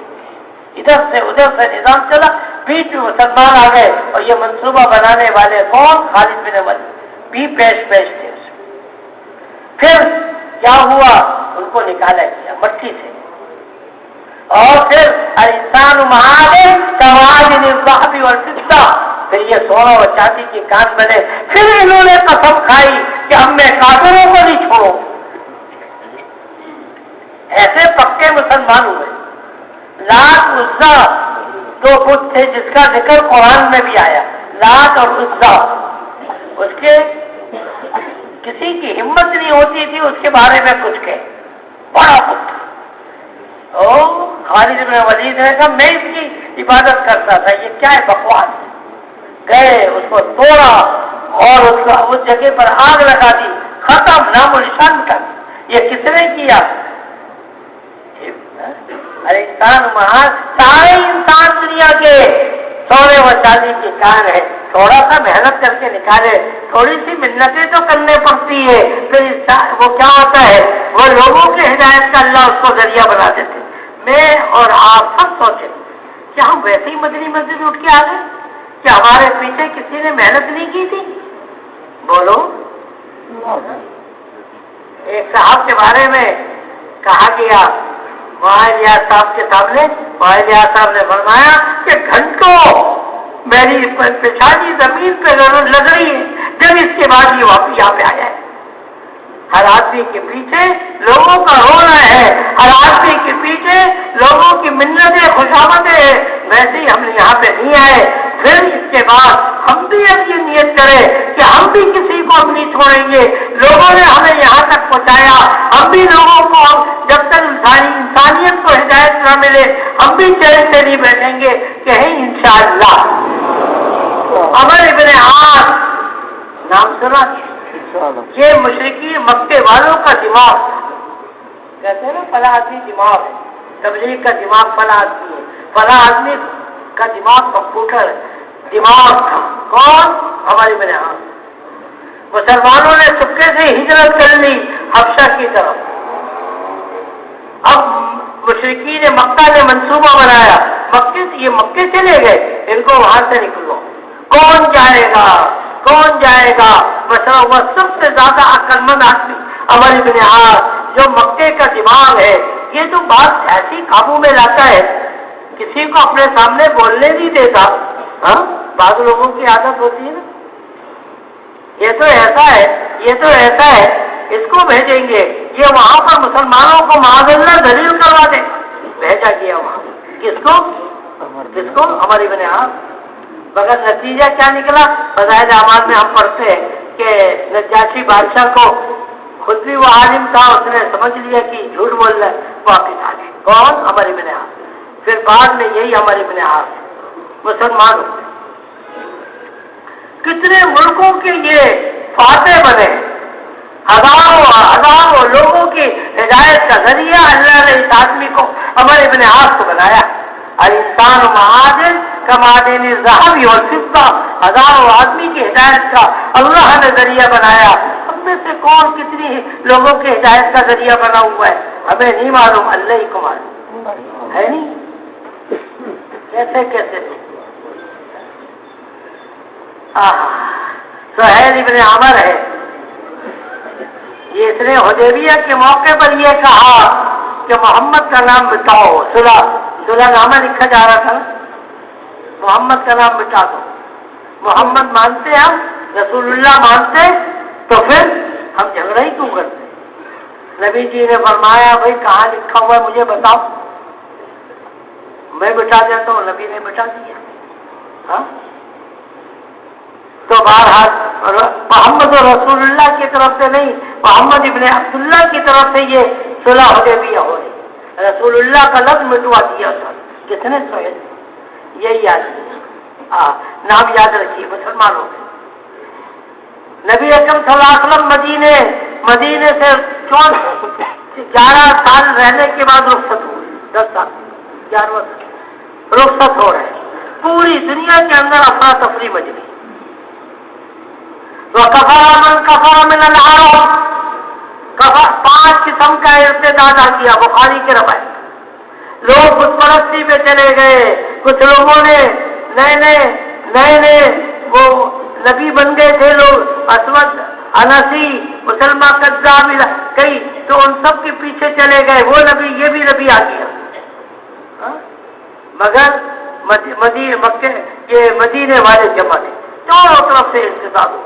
ادھر سے ادھر سے نظام چلا، بیچ میں مسلمان آ گئے، اور یہ منصوبہ بنانے والے کون؟ خالد بن ولید بھی پیش تھے۔ پھر کیا ہوا؟ ان کو نکالا گیا مٹی سے، اور پھر انسان معادن کمعادن الذهب والفضة، پھر یہ سونا اور چاندی کے کان بنے۔ پھر انہوں نے قسم کھائی کہ ہم میں کافروں کو نہیں چھوڑو۔ ایسے پکے مسلمان ہوئے۔ لات عزا دو بت تھے جس کا ذکر قرآن میں بھی آیا، لات اور عزا، اس کے کسی کی ہمت نہیں ہوتی تھی اس کے بارے میں کچھ کہے، بڑا بت۔ خالد بن ولید نے کہا میں اس کی عبادت کرتا تھا، یہ کیا ہے بکواس۔ گئے اس کو توڑا اور اس جگہ پر آگ لگا دی، ختم، نام و نشان کا۔ یہ کس نے کیا؟ ارے انسان وہاں سارے انسان دنیا کے سونے و چاندی کے کان ہے، تھوڑا سا محنت کر کے نکالے، تھوڑی سی منتیں تو کرنے پڑتی ہے، پھر وہ کیا ہوتا ہے، وہ لوگوں کی ہدایت کا اللہ اس کو ذریعہ بنا دیتے۔ میں اور آپ سب سوچیں کہ ہم ویسے ہی مدنی مسجد اٹھ کے آ گئے کہ ہمارے پیچھے کسی نے محنت نہیں کی تھی؟ بولو۔ ایک صاحب کے بارے میں کہا گیا، واحد صاحب کے سامنے، واحد صاحب نے فرمایا کہ گھنٹوں میری پیشانی زمین پہ لگ رہی ہے، جب اس کے بعد یہ واپس یہاں پہ آیا ہے۔ ہر آدمی کے پیچھے لوگوں کا رونا ہے، ہر آدمی کے پیچھے لوگوں کی منتیں خوشامدیں ہیں، ویسے ہی ہم یہاں پہ نہیں آئے۔ پھر اس کے بعد ہم بھی اب یہ نیت کریں کہ ہم بھی کسی کو نہیں چھوڑیں گے۔ لوگوں نے ہمیں یہاں تک پہنچایا، ہم بھی لوگوں کو جب تک انسانیت کو ہدایت نہ ملے ہم بھی چین سے نہیں بیٹھیں گے، کہیں انشاءاللہ۔ عمر ابن عاص نام سنا؟ یہ مشرکی مکے والوں کا دماغ، کہتے ہیں نا فلاں آدمی دماغ ہے، تبلیغ کا دماغ فلاں آدمی ہے، فلاں آدمی کا دماغ کمپیوٹر دماغ تھا۔ کون؟ ہمارے ابن عاص۔ مسلمانوں نے چپکے سے ہجرت کر لی حبشہ کی طرف۔ اب مشرکین مکہ نے منصوبہ بنایا، یہ مکے چلے گئے، ان کو وہاں سے نکلو۔ کون جائے گا؟ کون جائے گا؟ مسئلہ ہوا سب سے زیادہ عقل مند آدمی عمر بن عاص، جو مکے کا دماغ ہے، یہ تو بات ایسی قابو میں لاتا ہے، کسی کو اپنے سامنے بولنے نہیں دیتا۔ ہاں، بعض لوگوں کی عادت ہوتی ہے نا، یہ تو ایسا ہے، یہ تو ایسا ہے، اس کو بھیجیں گے، یہ وہاں پر مسلمانوں کو معاذ اللہ ذلیل کروا دے۔ بھیجا گیا وہاں، کس کو؟ عمر بن عاص۔ مگر نتیجہ کیا نکلا؟ فضائل اعمال میں ہم پڑھتے ہیں کہ نجاشی بادشاہ کو، خود بھی وہ عالم تھا، اس نے سمجھ لیا کہ جھوٹ بول رہا ہے، واپس آ گئے۔ کون؟ عمر بن عاص۔ پھر بعد میں یہی عمر بن عاص مسلمان ہوئے، کتنے ملکوں کے یہ فاتح بنے، ہزاروں لوگوں کی ہدایت کا ذریعہ اللہ نے اس آدمی کو عمر بن عاص کو بنایا۔ الانسان معادن کمعادن الذهب والفضة، ہزاروں آدمی کی ہدایت کا اللہ نے ذریعہ بنایا۔ ہم میں سے کون کتنی لوگوں کی ہدایت کا ذریعہ بنا ہوا ہے ہمیں نہیں معلوم، اللہ ہی کو معلوم ہے۔ نہیں کیسے سہیل ابن عمر ہے، یہ اس نے حدیبیہ کے موقع پر یہ کہا کہ محمد کا نام مٹاؤ، صلح نامہ لکھا جا رہا تھا، محمد کا نام مٹا دو۔ محمد مانتے ہم، رسول اللہ مانتے تو پھر ہم جھگڑا ہی کیوں کرتے؟ نبی جی نے فرمایا بھائی کہاں لکھا ہوا ہے مجھے بتاؤ، میں بٹا دیتا ہوں۔ نبی نے بٹا دیا۔ ہاں تو بہرحال محمد رسول اللہ کی طرف سے نہیں، محمد ابن عبداللہ کی طرف سے یہ صلح حدیبیہ ہو رہی، رسول اللہ کا لفظ مٹوا دیا تھا۔ کس نے؟ سہیل۔ یہی یاد نام یاد رکھیے مسلمانوں سے۔ نبی اکرم صلی اللہ علیہ وسلم مدینے سے 11 سال رہنے کے بعد رخصت ہوئے، 10 سال 11 سال رخصت ہو رہے، پوری دنیا کے اندر افراتفری مچ گئی۔ وَكَفَرَ مَنْ كَفَرَ مِنَ الْعَرَبِ، 5 قسم کا ارتداد کیا، بخاری کی روایت۔ لوگ بت پرستی پہ چلے گئے، کچھ لوگوں نے نئے وہ نبی بن گئے تھے لوگ، اسود انسی مسلمان کذاب کئی تو ان سب کے پیچھے چلے گئے، وہ نبی یہ بھی نبی آ گیا، مگر مکے یہ مدینے والے جمع تھے، چاروں طرف سے انتظار ہو،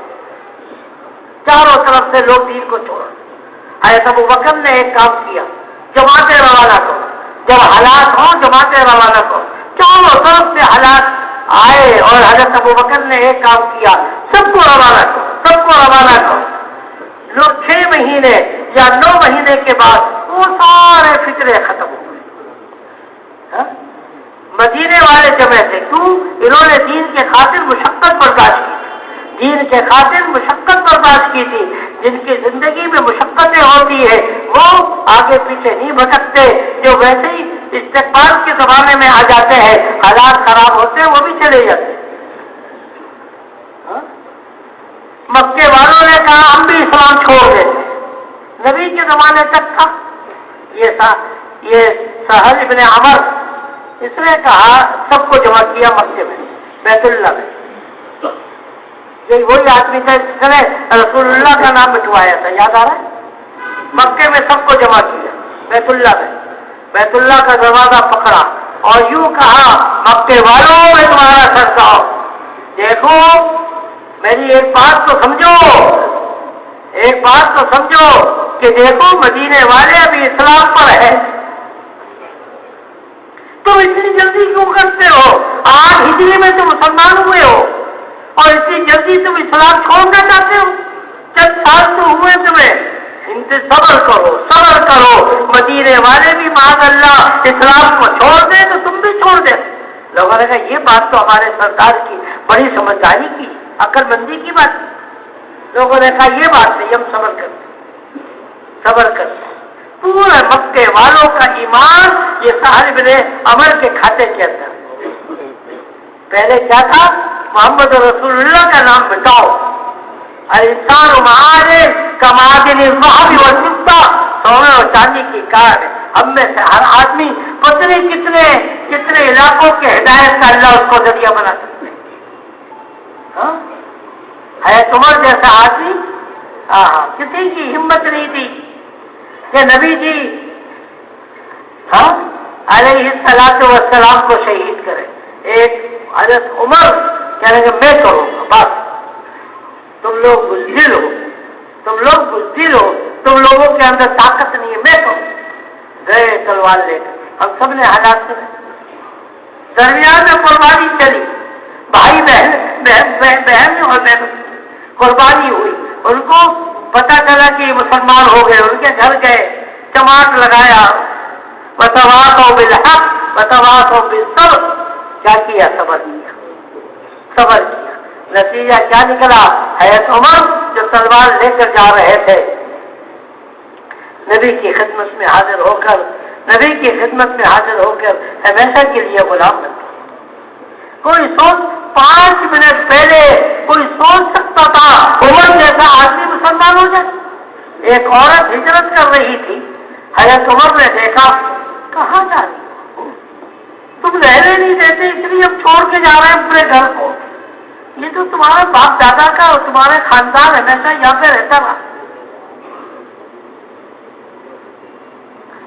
چاروں طرف سے لوگ دین کو چھوڑا۔ حضرت ابو بکر نے ایک کام کیا، جماعتیں روانہ کرو، جب حالات ہوں جماعتیں روانہ کرو، چاروں طرف سے حالات آئے اور حضرت ابو بکر نے ایک کام کیا، سب کو روانہ کرو، سب کو روانہ کرو۔ لوگ 6 مہینے یا 9 مہینے کے بعد وہ سارے فکرے ختم ہو گئے۔ مدینے والے جمع تھے، کیوں؟ انہوں نے دین کے خاطر مشقت برداشت کی، دین کے خاطر مشقت برداشت کی تھی۔ جن کی زندگی میں مشقتیں ہوتی ہے وہ آگے پیچھے نہیں بھٹکتے، جو ویسے ہی استقبال کے زمانے میں آ جاتے ہیں، حالات خراب ہوتے ہیں وہ بھی چلے جاتے ہیں۔ مکے والوں نے کہا ہم بھی اسلام چھوڑ دیتے، نبی کے زمانے تک تھا یہ سہل ابن عمر، اس نے کہا سب کو جمع کیا مکے میں، بیت اللہ میں، یہ وہی آدمی تھا جس نے رسول اللہ کا نام مٹوایا تھا، یاد آ رہا ہے؟ مکے میں سب کو جمع کیا بیت اللہ میں، بیت اللہ کا دروازہ پکڑا اور یوں کہا مکے والوں میں تمہارا سرتا ہو، دیکھو میری ایک بات تو سمجھو، ایک بات تو سمجھو کہ دیکھو مدینے والے ابھی اسلام پر ہے، تم اتنی جلدی کیوں کرتے ہو؟ 8 ہجری میں تم مسلمان ہوئے ہو اور اتنی جلدی تم اسلام چھوڑنا چاہتے ہو؟ چند سال تو ہوئے تمہیں، صبر کرو صبر کرو، مدینے والے بھی معاذ اللہ اسلام کو چھوڑ دیں تو تم بھی چھوڑ دیں۔ لوگوں نے کہا یہ بات تو ہمارے سردار کی بڑی سمجھداری کی، عقل مندی کی بات۔ لوگوں نے کہا یہ بات نہیں، ہم صبر کرتے صبر کرتے۔ پورے مکے والوں کا ایمان یہ سہل بن عمر کے کھاتے کے اندر، پہلے کیا تھا؟ محمد رسول اللہ کا نام بتاؤ، انسان معادن کمعادن الذهب والفضة، سونے اور چاندی کی کار ہے، ہم میں سے ہر آدمی پتہ نہیں کتنے علاقوں کے ہدایت کا اللہ اس کو ذریعہ بنا سکتے ہیں۔ حضرت عمر جیسا آدمی کسی کی ہمت نہیں تھی کہ نبی جی علیہ الصلوۃ والسلام کو شہید کرے۔ ایک حضرت عمر کہنے کہ میں کروں گا، بس تم لوگ بزدل ہو، تم لوگوں کے اندر طاقت نہیں ہے، میں کروں۔ گئے تلوار لے کر، ہم سب نے حالات سنے، درمیان میں قربانی چلی، بھائی بہن اور قربانی ہوئی، ان کو پتا چلا کہ مسلمان ہو گئے، ان کے گھر گئے، چماٹ لگایا، وتواصوا بالحق وتواصوا بالصبر، کیا کیا؟ صبر کیا۔ نتیجہ کیا نکلا؟ حضرت عمر جو تلوار لے کر جا رہے تھے، نبی کی خدمت میں حاضر ہو کر ہمیشہ کے لیے غلام بن گئے۔ کوئی سوچ 5 منٹ پہلے کوئی سوچ سکتا تھا عمر جیسا آدمی مسلمان ہو جائے؟ ایک عورت ہجرت کر رہی تھی، حضرت عمر نے دیکھا، کہاں جا رہی ہو؟ تم رہنے نہیں دیتے، اس لیے ہم چھوڑ کے جا رہے ہیں اپنے گھر کو، یہ تو تمہارا باپ دادا کا اور تمہارے خاندان ہمیشہ یہاں پہ رہتا رہا،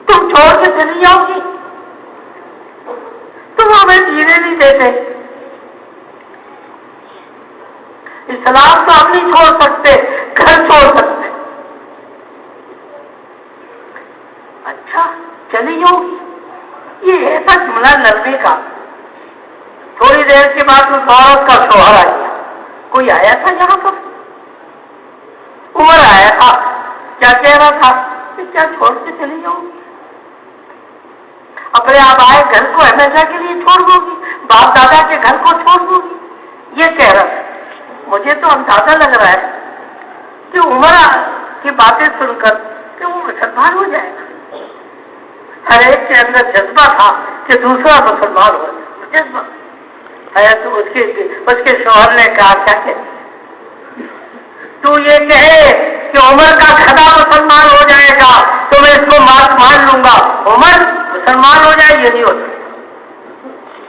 تم چھوڑ کے چلی جاؤ گی، تم ہمیں جینے نہیں دیتے۔ اسلام تو ہم نہیں چھوڑ سکتے، گھر چھوڑ سکتے۔ اچھا چلی جاؤ گی، یہ ایسا جملہ لڑنے کا۔ تھوڑی دیر کے بعد اس عورت کا شوہر آ گیا، کوئی آیا تھا یہاں پر، عمر آیا تھا، کیا کہہ رہا تھا کہ کیا چھوڑ کے چلی جاؤ گی؟ اپنے آبائے گھر کو ہمیشہ کے لیے چھوڑ دو گی، باپ دادا کے گھر کو چھوڑ دو گی، یہ کہہ رہا تھا۔ مجھے تو اندازہ لگ رہا ہے کہ عمر کی باتیں سن کر کہ وہ مسلمان ہو جائے گا۔ ہر ایک کے اندر جذبہ تھا کہ دوسرا مسلمان ہو جائے، جذبہ۔ اس کے شوہر نے کہا کیا کہ تو یہ کہے کہ عمر کا گھڑا مسلمان ہو جائے گا تو میں اس کو مان لوں گا، عمر مسلمان ہو جائے یہ نہیں ہوتا۔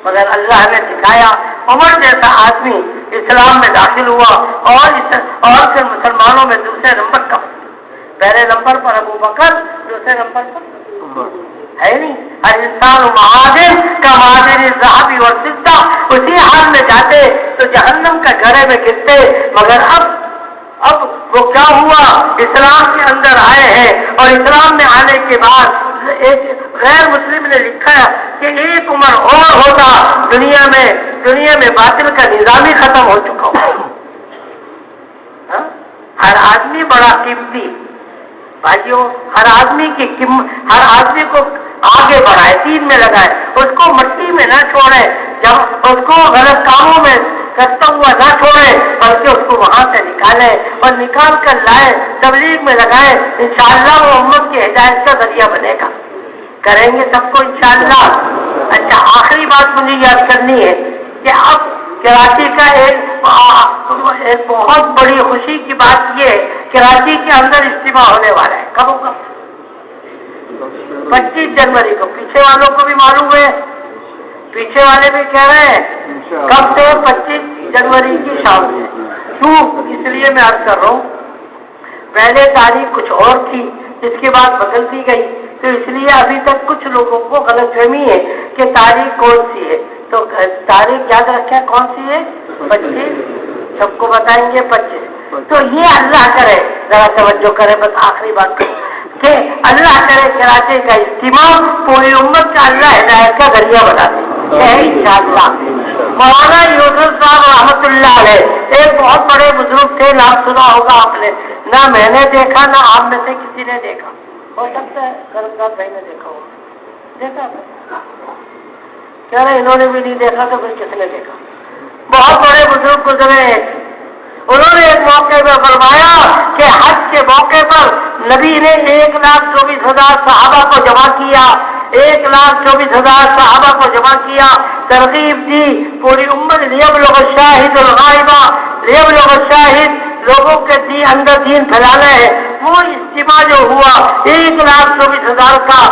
مگر اللہ نے سکھایا، عمر جیسا آدمی اسلام میں داخل ہوا اور پھر مسلمانوں میں دوسرے نمبر کا پہلے نمبر پر ابو بکر، دوسرے نمبر پر ہے نہیں. ہر انسان معادن کا معادن ذهب اور فضہ، اسی حال میں جاتے تو جہنم کا گڑھے میں گرتے. مگر اب وہ کیا ہوا، اسلام کے اندر آئے ہیں اور اسلام میں آنے کے بعد ایک غیر مسلم نے لکھا کہ ایک عمر اور ہوتا دنیا میں باطل کا نظام ہی ختم ہو چکا ہو. ہر آدمی بڑا قیمتی بھائیوں، ہر آدمی کو آگے بڑھائے، دین میں لگائے، اس کو مٹی میں نہ چھوڑے، جب اس کو غلط کاموں میں کرتا ہوا نہ چھوڑے، بلکہ اس کو وہاں سے نکالے اور نکال کر لائے، تبلیغ میں لگائے. انشاءاللہ وہ امت کی ہدایت کا ذریعہ بنے گا. کریں گے سب کو انشاءاللہ. اچھا، آخری بات مجھے یاد کرنی ہے کہ اب کراچی کا ایک بہت بڑی خوشی کی بات یہ ہے، کراچی کے اندر اجتماع ہونے والا ہے. کب ہوگا؟ 25 جنوری کو. پیچھے والوں کو بھی معلوم ہے، پیچھے والے بھی کہہ رہے ہیں کب سے؟ 25 جنوری کی شام سے. کیوں؟ اس لیے میں عرض کر رہا ہوں، پہلے تاریخ کچھ اور تھی، اس کے بعد بدل دی گئی، تو اس لیے ابھی تک کچھ لوگوں کو غلط فہمی ہے کہ تاریخ کون سی ہے. تو تاریخ یاد رکھیں کون سی ہے؟ 25. سب کو بتائیں گے 25. تو یہ اللہ کرے، ذرا توجہ کرے، بس آخری بات کریں کہ اللہ کرے کراچی کا اجتماع پوری امت کا اللہ ہدایت کا ذریعہ بنا دے انشاءاللہ. مولانا یوسف صاحب رحمۃ اللہ علیہ ایک بہت بڑے بزرگ تھے، نام سنا ہوگا آپ نے. نہ میں نے دیکھا، نہ آپ میں سے کسی نے دیکھا. ہو سکتا ہے کرمدار بھائی نے دیکھا ہوگا. دیکھا کہہ رہے انہوں نے بھی نہیں دیکھا تو پھر کس نے دیکھا؟ بہت بڑے بزرگ گزرے. انہوں نے ایک موقع پر فرمایا کہ حج کے موقع پر نبی نے 1,24,000 صحابہ کو جمع کیا، 1,24,000 صحابہ کو جمع کیا، ترغیب دی پوری امت. لیبلغ الشاہد الغائبہ، لیبلغ الشاہد، لوگوں کے اندر دین پھیلانا ہے. وہ اجتماع جو ہوا 1,24,000 کا،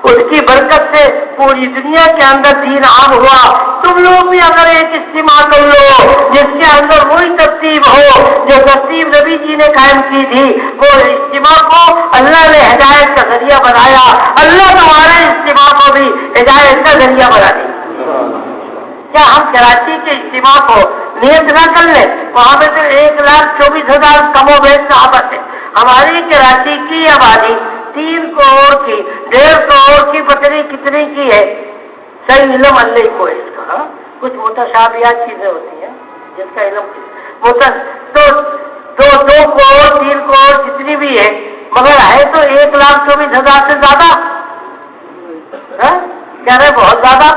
اس کی برکت سے پوری دنیا کے اندر دین عام ہوا. تم لوگ بھی اگر ایک اجتماع کر لو جس کے اندر وہی ترتیب ہو جو ترتیب نبی جی نے قائم کی تھی، وہ اجتماع کو اللہ نے ہدایت کا ذریعہ بنایا. اللہ تمہارے اجتماع کو بھی ہدایت کا ذریعہ بنا دے. کیا ہم کراچی کے اجتماع کو نیت نہ کر لیں؟ وہاں پہ تو 1,24,000 کم و بیش صحابہ تھے. ہماری کراچی کی آبادی 3 کروڑ کی، 1.5 کروڑ کی، پتہ نہیں کتنی کی ہے. صحیح علم اللہ کو اس کا. کچھ متشابہات چیزیں ہوتی ہیں جس کا علم تو 2 کروڑ 3 کروڑ جتنی بھی ہے، مگر ہے تو 1,24,000 سے زیادہ. کہہ رہے بہت زیادہ.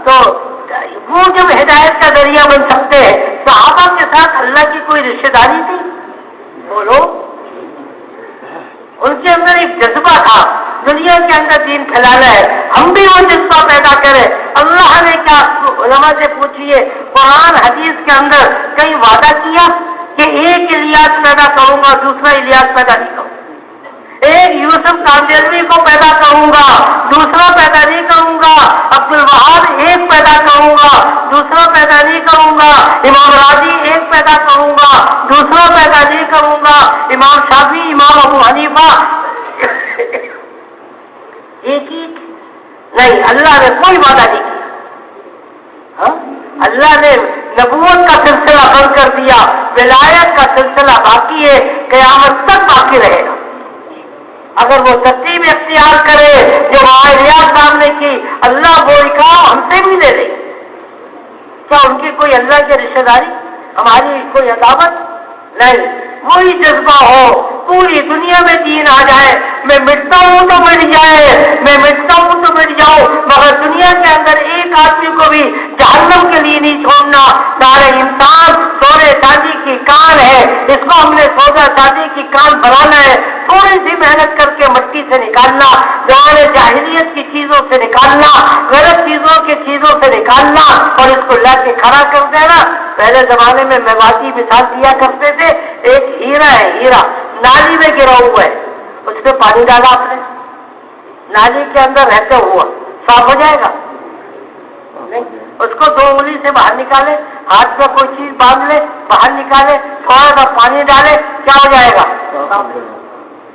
تو وہ جب ہدایت کا ذریعہ بن سکتے ہیں، صحابہ کے ساتھ اللہ کی کوئی رشتہ داری تھی؟ بولو. ان کے اندر ایک جذبہ تھا دنیا کے اندر دین پھیلانا ہے. ہم بھی وہ جذبہ پیدا کریں. اللہ نے کیا علماء سے پوچھئے، قرآن حدیث کے اندر کئی وعدہ کیا کہ ایک الیاس پیدا کروں گا، دوسرا الیاس پیدا نہیں کروں گا. ایک یوسف کاندیلوی کو پیدا کروں گا، دوسرا پیدا نہیں کروں گا. عبد الوہاب ایک پیدا کروں گا، دوسرا پیدا نہیں کروں گا. امام راضی ایک پیدا کروں گا، دوسرا پیدا نہیں کروں گا. امام شافعی، امام ابو حنیفہ ایک ہی نہیں. اللہ نے کوئی وعدہ نہیں کیا. اللہ نے نبوت کا سلسلہ بند کر دیا، ولایت کا سلسلہ باقی ہے، قیامت تک باقی رہے گا. اگر وہ ترتیب اختیار کرے جو ریاض صاحب نے کی، اللہ وہ کام ہم سے بھی لے لے. کیا ان کی کوئی اللہ کی رشتہ داری، ہماری کوئی عداوت نہیں. وہی جذبہ ہو، پوری دنیا میں دین آ جائے. میں مٹتا ہوں تو مٹ جائے، میں مٹتا ہوں تو مٹ جاؤں، مگر دنیا کے اندر ایک آدمی کو بھی جہنم کے لیے نہیں چھوڑنا. سارے انسان سونے چاندی کی کان ہے، اس کو ہم نے سونا چاندی کی کان بنانا ہے. تھوڑی سی محنت کر کے مٹی سے نکالنا، زمانے جاہلیت کی چیزوں سے نکالنا، غلط چیزوں کی چیزوں سے نکالنا اور اس کو لا کے کھڑا کر دینا. پہلے زمانے میں میواتی مثال دیا کرتے تھے، ایک ہیرا ہے، ہیرا نالی میں گرا ہوا ہے، اس میں پانی ڈالا آپ نے، نالی کے اندر رہتے ہوا صاف ہو جائے گا؟ نہیں. اس کو 2 انگلی سے باہر نکالے، ہاتھ میں کوئی چیز باندھ لے، باہر نکالے، تھوڑا سا پانی ڈالے، کیا ہو جائے گا؟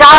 4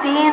3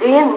3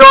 2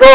2।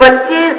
25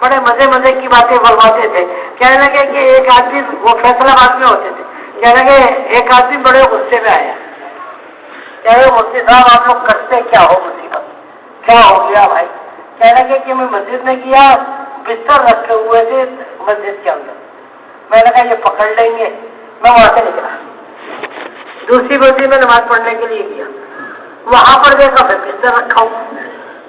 بڑے مزے مزے کی باتیں فرماتے تھے. کہنے لگے کہ ایک آدمی، وہ فیصلہ آباد میں ہوتے تھے، کہنے لگے ایک آدمی بڑے غصے میں آیا. کہہ رہے مفتی صاحب آپ لوگ کرتے کیا ہو؟ مصیبت کیا ہو گیا بھائی؟ کہنے لگے کہ میں مسجد میں گیا، بستر رکھے ہوئے تھے مسجد کے اندر. میں نے کہا یہ پکڑ لیں گے. میں وہاں سے نکلا، دوسری مسجد میں نماز پڑھنے کے لیے گیا، وہاں پر دیکھا پھر بستر رکھا ہوں.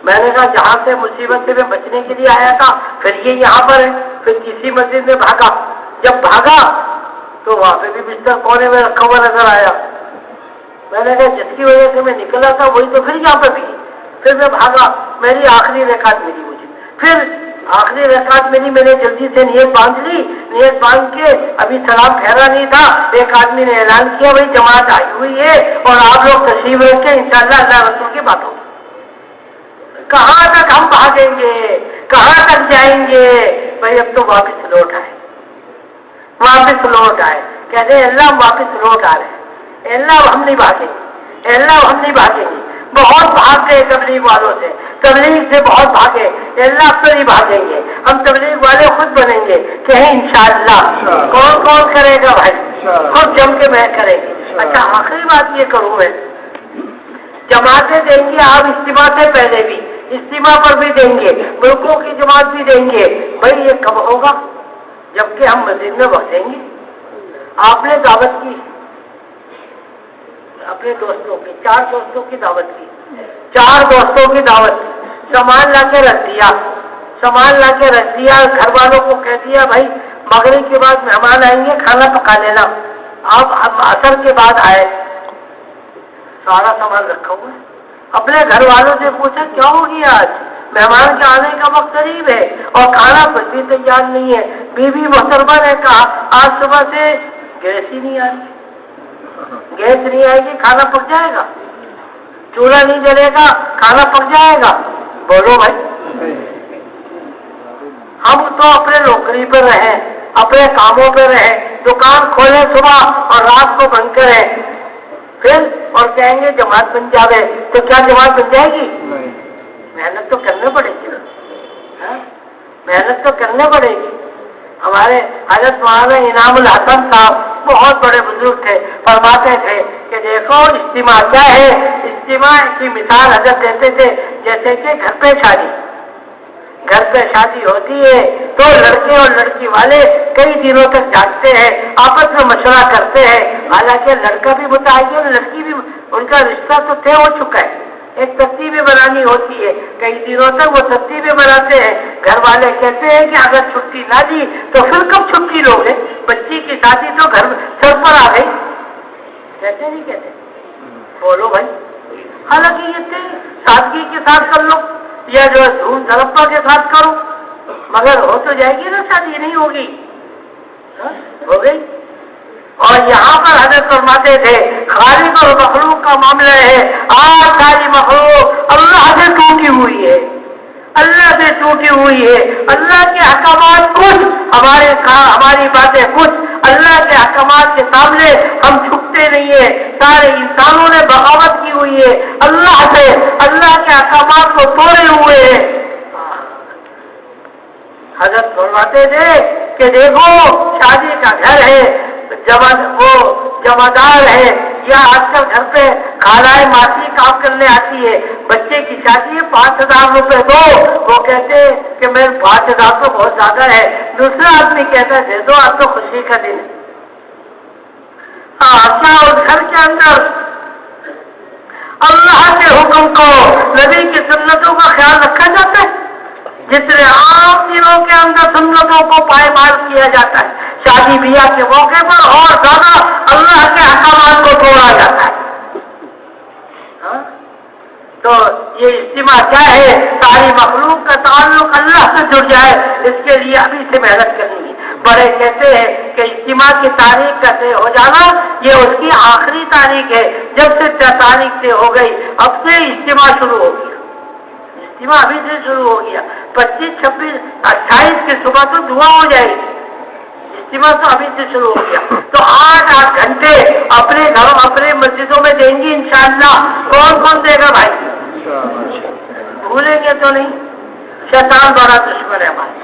میں نے کہا جہاں سے مصیبت سے میں بچنے کے لیے آیا تھا پھر یہ یہاں پر ہے. پھر تیسری مسجد میں بھاگا، جب بھاگا تو وہاں پہ بھی بستر کونے میں رکھا ہوا نظر آیا. میں نے کہا جس کی وجہ سے میں نکلا تھا وہی تو پھر یہاں پہ بھی. پھر میں بھاگا، میری آخری رکعت ملی مجھے. پھر آخری رکعت ملی، میں نے جلدی سے نیت باندھ لی. نیت باندھ کے ابھی سلام پھیرا نہیں تھا، ایک آدمی نے اعلان کیا بھائی جماعت آئی ہوئی ہے اور آپ لوگ تشریف رکھ کے انشاءاللہ اللہ رسول کی بات ہوگی. کہاں تک ہم بھاگیں گے، کہاں تک جائیں گے؟ بھائی اب تو واپس لوٹ آئے، واپس لوٹ آئے. کہتے ہیں اللہ ہم واپس لوٹ آ رہے ہیں، اللہ ہم نہیں بھاگیں گے، اللہ ہم نہیں بھاگیں گے. بہت بھاگ گئے تبلیغ والوں سے، تبلیغ سے بہت بھاگے. اللہ اب تو نہیں بھاگیں گے، ہم تبلیغ والے خود بنیں گے. کہیں انشاءاللہ. کون کون کرے گا بھائی؟ خود جم کے میں کریں گے. اچھا آخری بات یہ کروں میں، جماعتیں دیں گے آپ اجتماع سے پہلے بھی، اجتماع پر بھی دیں گے، ملکوں کی جماعت بھی دیں گے. بھائی یہ کب ہوگا؟ جبکہ ہم مسجد میں بسیں گے. آپ نے دعوت کی اپنے دوستوں کی، 4 دوستوں کی دعوت کی، 4 دوستوں کی دعوت کی. سامان لا کے رکھ دیا، سامان لا کے رکھ دیا. گھر والوں کو کہہ دیا بھائی مغرب کے بعد مہمان آئیں گے، کھانا پکا لینا. آپ عصر کے بعد آئے، سارا سامان رکھا ہوا ہے. اپنے گھر والوں سے پوچھا کیا ہو گیا آج؟ مہمان کے آنے کا وقت قریب ہے اور کھانا کچھ بھی تیار نہیں ہے. بیوی محترمہ نے کہا آج صبح سے گیس ہی نہیں آئی، گیس نہیں آئے گی کھانا پک جائے گا؟ چولہا نہیں جلے گا کھانا پک جائے گا؟ بولو بھائی. ہم تو اپنے نوکری پر رہے، اپنے کاموں پہ رہے، دکان کھولے صبح اور رات کو بند کرے، پھر اور کہیں گے جماعت بن جاوے. تو کیا جماعت بن جائے گی؟ محنت تو کرنے پڑے گی نا، محنت تو کرنے پڑے گی. ہمارے حضرت مولانا انعام الحسن صاحب بہت بڑے بزرگ تھے، فرماتے تھے کہ دیکھو اجتماع کیا ہے. اجتماع کی مثال حضرت دیتے تھے جیسے کہ گھر پہ شادی، گھر پہ شادی ہوتی ہے تو لڑکے اور لڑکی والے کئی دنوں تک جاگتے ہیں، آپس میں مشورہ کرتے ہیں. حالانکہ لڑکا بھی متعین، لڑکی بھی، ان کا رشتہ تو طے ہو چکا ہے، ایک ترتیبیں بنانی ہوتی ہے. کئی دنوں تک وہ ترتیبیں بناتے ہیں. گھر والے کہتے ہیں کہ اگر چھٹی نہ دی تو پھر کب چھٹی لوگے؟ بچی کی شادی تو گھر سر پر آ گئی. کہتے نہیں کہتے؟ بولو بھائی. حالانکہ یہ سادگی کے ساتھ کر لو یا جو دھوم دھڑپا کے ساتھ کرو، مگر ہو تو جائے گی نا شادی، نہیں ہوگی؟ ہو گئی. اور یہاں پر حضرت فرماتے تھے خالق اور مخلوق کا معاملہ ہے. آج ساری مخلوق اللہ سے ٹوٹی ہوئی ہے، اللہ سے ٹوٹی ہوئی ہے. اللہ کے احکامات کچھ، ہماری باتیں کچھ. اللہ کے احکامات کے سامنے ہم جھکتے نہیں ہیں. سارے انسانوں نے بغاوت کی ہوئی ہے اللہ سے، اللہ کے احکامات کو توڑے ہوئے ہیں. حضرت فرماتے تھے کہ دیکھو شادی کا گھر ہے، وہ جمعدار ہے، یا آج کل گھر پہ خالائے ماسی کام کرنے آتی ہے، بچے کی شادی ہے 5,000 روپے دو. وہ کہتے کہ میں 5,000 تو بہت زیادہ ہے. دوسرا آدمی کہتا ہے دے دو، آج تو خوشی کا دن ہے. کیا اس گھر کے اندر اللہ کے حکم کو، نبی کی سنتوں کا خیال رکھا جاتا ہے؟ جتنے عام دنوں کے اندر سنتوں کو پائمال کیا جاتا ہے، شادی بیاہ کے موقع پر اور زیادہ اللہ کے احکامات کو توڑا جاتا ہے. تو یہ اجتماع کیا ہے؟ ساری مخلوق کا تعلق اللہ سے جڑ جائے، اس کے لیے ابھی سے محنت کرنی ہے. بڑے کہتے ہیں کہ اجتماع کی تاریخ کا طے ہو جانا یہ اس کی آخری تاریخ ہے. جب سے تاریخ طے ہو گئی اب سے اجتماع شروع ہو گیا. اجتماع ابھی سے شروع ہو گیا. 25، 26، 28 کی صبح تو دعا ہو جائے گی. اجتماع تو ابھی سے شروع ہو گیا. تو 8 گھنٹے اپنے گھروں اپنے مسجدوں میں دیں گی انشاءاللہ. کون کون دے گا بھائی؟ بھولیں گے تو نہیں؟ شیطان بڑا دشمن ہے ہمارا.